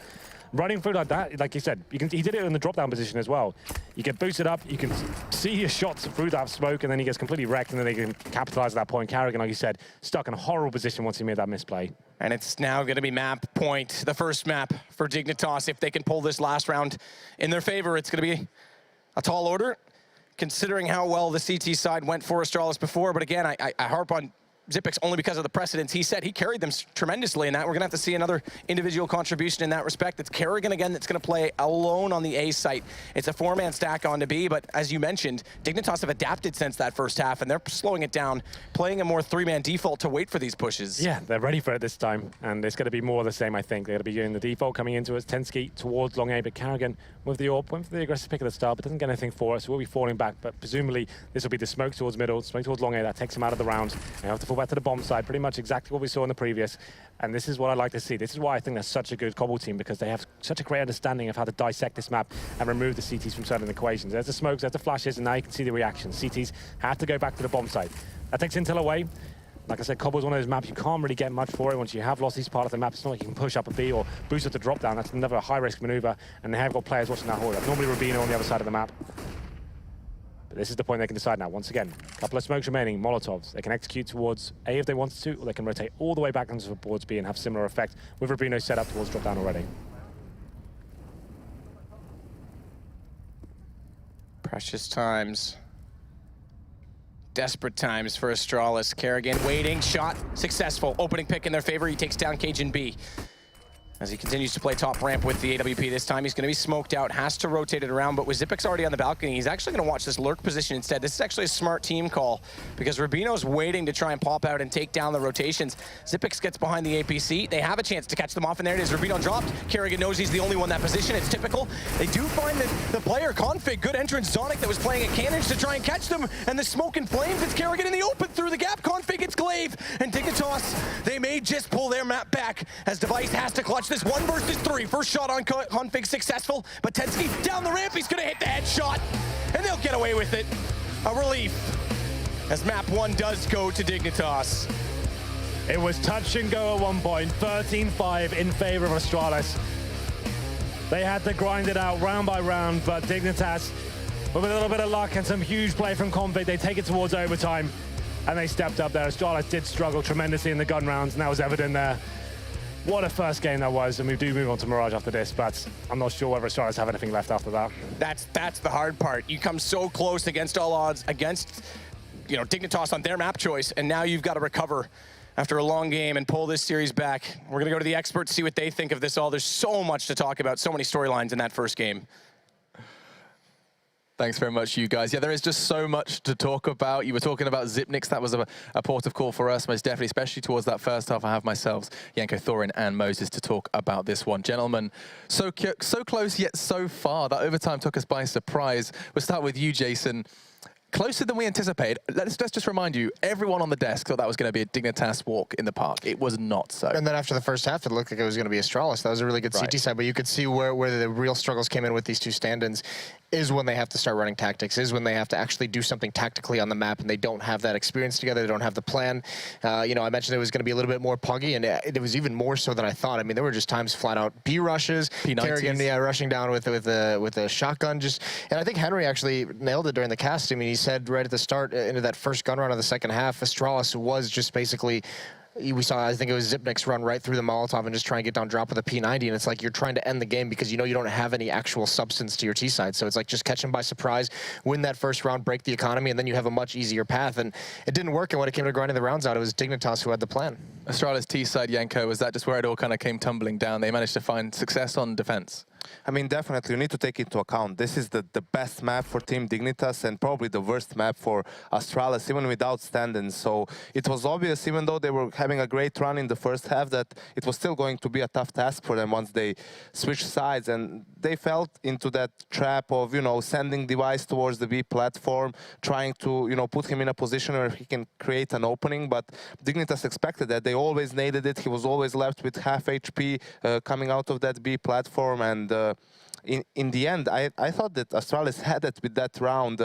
running through like that, like you said, he did it in the drop-down position as well. You get boosted up, you can see your shots through that smoke, and then he gets completely wrecked, and then they can capitalize at that point. Carrigan, like you said, stuck in a horrible position once he made that misplay. And it's now going to be map point, the first map for Dignitas. If they can pull this last round in their favor, it's going to be a tall order, considering how well the CT side went for Astralis before. But again, I harp on Xyp9x only because of the precedence he set. He carried them tremendously in that. We're going to have to see another individual contribution in that respect. It's Kerrigan again that's going to play alone on the A site. It's a 4-man stack on to B, but as you mentioned, Dignitas have adapted since that first half, and they're slowing it down, playing a more 3-man default to wait for these pushes. Yeah, they're ready for it this time, and it's going to be more of the same, I think. They're going to be doing the default coming into it. Tensky towards long A, but Kerrigan with the AWP, went for the aggressive pick at the start, but doesn't get anything for it, so we'll be falling back, but presumably this will be the smoke towards middle, smoke towards long A, that takes him out of the round. They have to fall back to the bomb side, pretty much exactly what we saw in the previous, and this is what I like to see. This is why I think they're such a good Cbble team, because they have such a great understanding of how to dissect this map and remove the CTs from certain equations. There's the smokes, there's the flashes, and now you can see the reactions. CTs have to go back to the bomb side. That takes Intel away. Like I said, Cbble is one of those maps you can't really get much for it once you have lost these part of the map. It's not like you can push up a B or boost up the drop down. That's another high-risk maneuver, and they have got players watching that horde. That's normally Rubino on the other side of the map. But this is the point they can decide now. Once again, a couple of smokes remaining, Molotovs. They can execute towards A if they wanted to, or they can rotate all the way back onto towards B and have similar effect with Rubino set up towards drop down already. Precious times. Desperate times for Astralis. Kerrigan waiting, shot, successful. Opening pick in their favor, he takes down Cajun B. As he continues to play top ramp with the AWP this time, he's going to be smoked out, has to rotate it around, but with Xyp9x already on the balcony, he's actually going to watch this lurk position instead. This is actually a smart team call, because Rubino's waiting to try and pop out and take down the rotations. Xyp9x gets behind the APC. They have a chance to catch them off, and there it is. Rubino dropped. Kerrigan knows he's the only one in that position. It's typical. They do find that the player Config, good entrance, Zonic that was playing at Cannons to try and catch them, and the smoke and flames, it's Kerrigan in the open through the gap. Config, it's Glaive, and Dignitas, they may just pull their map back as Device has to clutch this 1 versus 3. First shot on Config successful, but Tensky down the ramp, he's gonna hit the headshot, and they'll get away with it. A relief, as map 1 does go to Dignitas. It was touch and go at one point, 13-5 in favor of Astralis. They had to grind it out round by round, but Dignitas, with a little bit of luck and some huge play from Config, they take it towards overtime, and they stepped up there. Astralis did struggle tremendously in the gun rounds, and that was evident there. What a first game that was, and we do move on to Mirage after this, but I'm not sure whether Astralis have anything left after that. That's the hard part. You come so close against all odds, against Dignitas on their map choice, and now you've got to recover after a long game and pull this series back. We're gonna go to the experts, see what they think of this all. There's so much to talk about, so many storylines in that first game. Thanks very much, you guys. Yeah, there is just so much to talk about. You were talking about Xyp9x. That was a port of call for us, most definitely, especially towards that first half. I have myself, Yanko, Thorin, and Moses to talk about this one. Gentlemen, so close yet so far. That overtime took us by surprise. We'll start with you, Jason. Closer than we anticipated. Let's just remind you, everyone on the desk thought that was going to be a Dignitas walk in the park. It was not so. And then after the first half, it looked like it was going to be Astralis. That was a really good CT side, but you could see where the real struggles came in with these two stand-ins is when they have to start running tactics, is when they have to actually do something tactically on the map, and they don't have that experience together, they don't have the plan. I mentioned it was going to be a little bit more puggy, and it was even more so than I thought. I mean, there were just times flat out B rushes, Kerrigan rushing down with a shotgun, and I think Henry actually nailed it during the cast. I mean, he said right at the start, into that first gun round of the second half, Astralis was just basically, we saw, I think it was Xyp9x run right through the Molotov and just try and get down drop with a P90, and it's like you're trying to end the game because you don't have any actual substance to your T side. So it's like just catch them by surprise, win that first round, break the economy, and then you have a much easier path. And it didn't work, and when it came to grinding the rounds out, it was Dignitas who had the plan. Astralis T side, Yanko, was that just where it all kind of came tumbling down? They managed to find success on defense. I mean, definitely, you need to take into account this is the best map for Team Dignitas and probably the worst map for Astralis, even without stand-ins. So it was obvious, even though they were having a great run in the first half, that it was still going to be a tough task for them once they switched sides. And they fell into that trap of, sending Device towards the B platform, trying to, put him in a position where he can create an opening. But Dignitas expected that. They always needed it. He was always left with half HP coming out of that B platform. And in the end, I thought that Astralis had it with that round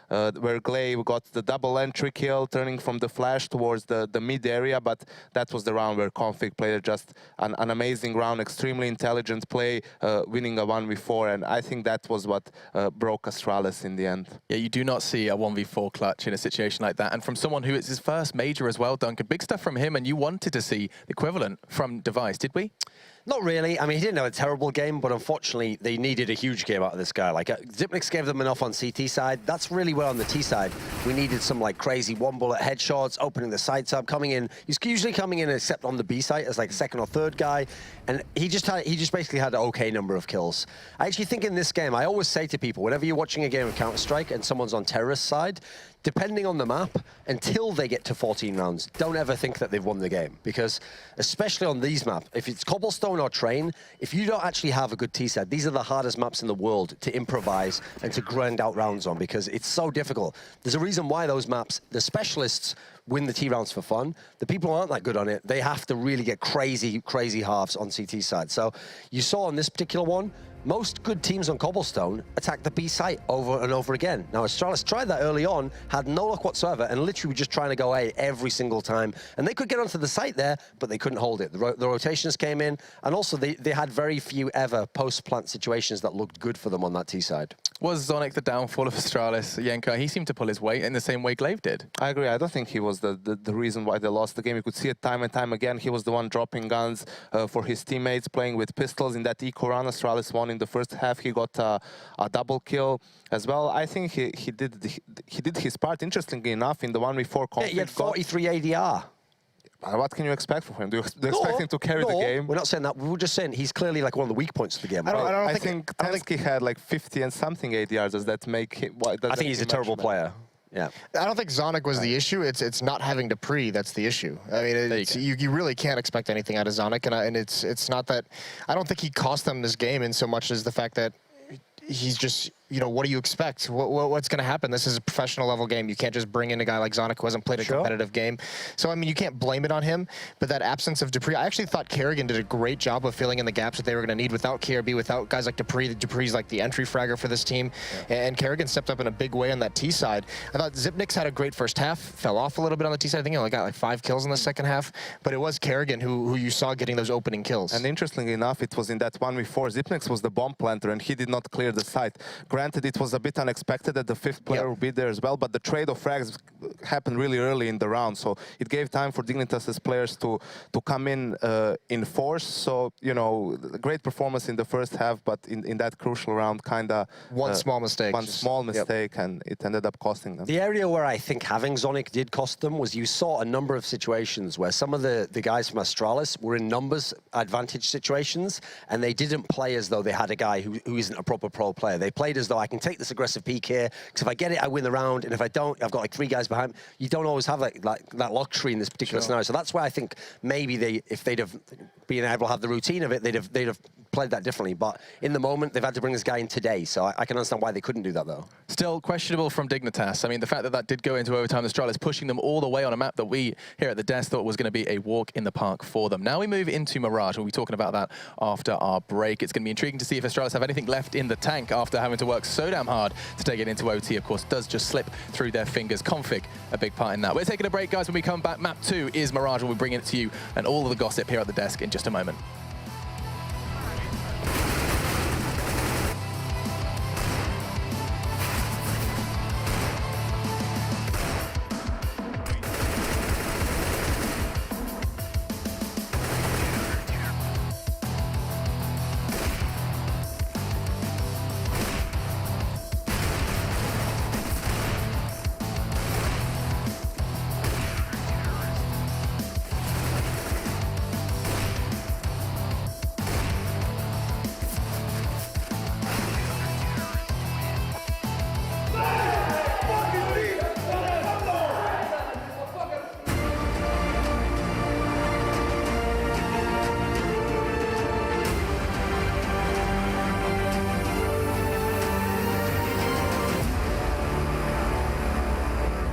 where Glaive got the double entry kill, turning from the flash towards the mid area, but that was the round where Config played just an amazing round, extremely intelligent play, winning a 1v4, and I think that was what broke Astralis in the end. Yeah, you do not see a 1v4 clutch in a situation like that, and from someone who it's his first major as well, Duncan. Big stuff from him, and you wanted to see the equivalent from Device, did we? Not really. I mean, he didn't have a terrible game, but unfortunately, they needed a huge game out of this guy. Like, Xyp9x gave them enough on CT side. That's really well on the T side. We needed some, crazy one-bullet headshots, opening the sights up, coming in. He's usually coming in, except on the B site, as, second or third guy. And he just basically had an okay number of kills. I actually think in this game, I always say to people, whenever you're watching a game of Counter-Strike and someone's on terrorist side, depending on the map, until they get to 14 rounds, don't ever think that they've won the game. Because, especially on these maps, if it's Cobblestone or Train, if you don't actually have a good T-side, these are the hardest maps in the world to improvise and to grind out rounds on, because it's so difficult. There's a reason why those maps, the specialists win the T rounds for fun. The people who aren't that good on it, they have to really get crazy, crazy halves on CT side. So you saw on this particular one, most good teams on Cobblestone attack the B site over and over again. Now, Astralis tried that early on, had no luck whatsoever, and literally were just trying to go A every single time. And they could get onto the site there, but they couldn't hold it. The rotations came in, and also they had very few ever post-plant situations that looked good for them on that T side. Was Zonic the downfall of Astralis, Yanko? He seemed to pull his weight in the same way Glaive did. I agree. I don't think he was the reason why they lost the game. You could see it time and time again. He was the one dropping guns for his teammates, playing with pistols. In that eco run, Astralis won in the first half. He got a double kill as well. I think he did his part. Interestingly enough, in the 1v4 conflict, he had 43 ADR. What can you expect from him? Do you expect him to carry the game? We're not saying that. We're just saying he's clearly one of the weak points of the game. I think he had 50 and something ADR. Does that make him? I think he's a terrible player. Yeah. I don't think Zonic was the issue. It's not having Dupree that's the issue. I mean, you really can't expect anything out of Zonic, and it's not that. I don't think he cost them this game in so much as the fact that he's just, what do you expect? What's going to happen? This is a professional level game. You can't just bring in a guy like Zonic who hasn't played a competitive game. So, I mean, you can't blame it on him, but that absence of Dupree, I actually thought Kerrigan did a great job of filling in the gaps that they were going to need without KRB, without guys like Dupree. Dupree's like the entry fragger for this team, and Kerrigan stepped up in a big way on that T side. I thought Xyp9x had a great first half, fell off a little bit on the T side. I think he only got 5 kills in the second half, but it was Kerrigan who you saw getting those opening kills. And interestingly enough, it was in that 1v4, Xyp9x was the bomb planter, and he did not clear the site. granted, it was a bit unexpected that the 5th player would be there as well, but the trade of frags happened really early in the round, so it gave time for Dignitas' players to come in force. So, you know, great performance in the first half, but in that crucial round, kind of... One small mistake. And it ended up costing them. The area where I think having Zonic did cost them was you saw a number of situations where some of the guys from Astralis were in numbers advantage situations, and they didn't play as though they had a guy who isn't a proper pro player. They played as though I can take this aggressive peak here, because if I get it, I win the round, and if I don't, I've got like 3 guys behind. You don't always have that luxury in this particular scenario. So that's why I think maybe if they'd have been able to have the routine of it, they'd have played that differently. But in the moment, they've had to bring this guy in today, so I can understand why they couldn't do that, though. Still questionable from Dignitas. I mean, the fact that that did go into overtime, Astralis pushing them all the way on a map that we here at the desk thought was going to be a walk in the park for them. Now we move into Mirage. We'll be talking about that after our break. It's going to be intriguing to see if Astralis have anything left in the tank after having to work so damn hard to take it into OT. Of course, does just slip through their fingers. Config, a big part in that. We're taking a break, guys. When we come back, map 2 is Mirage. We'll be bringing it to you and all of the gossip here at the desk in just a moment.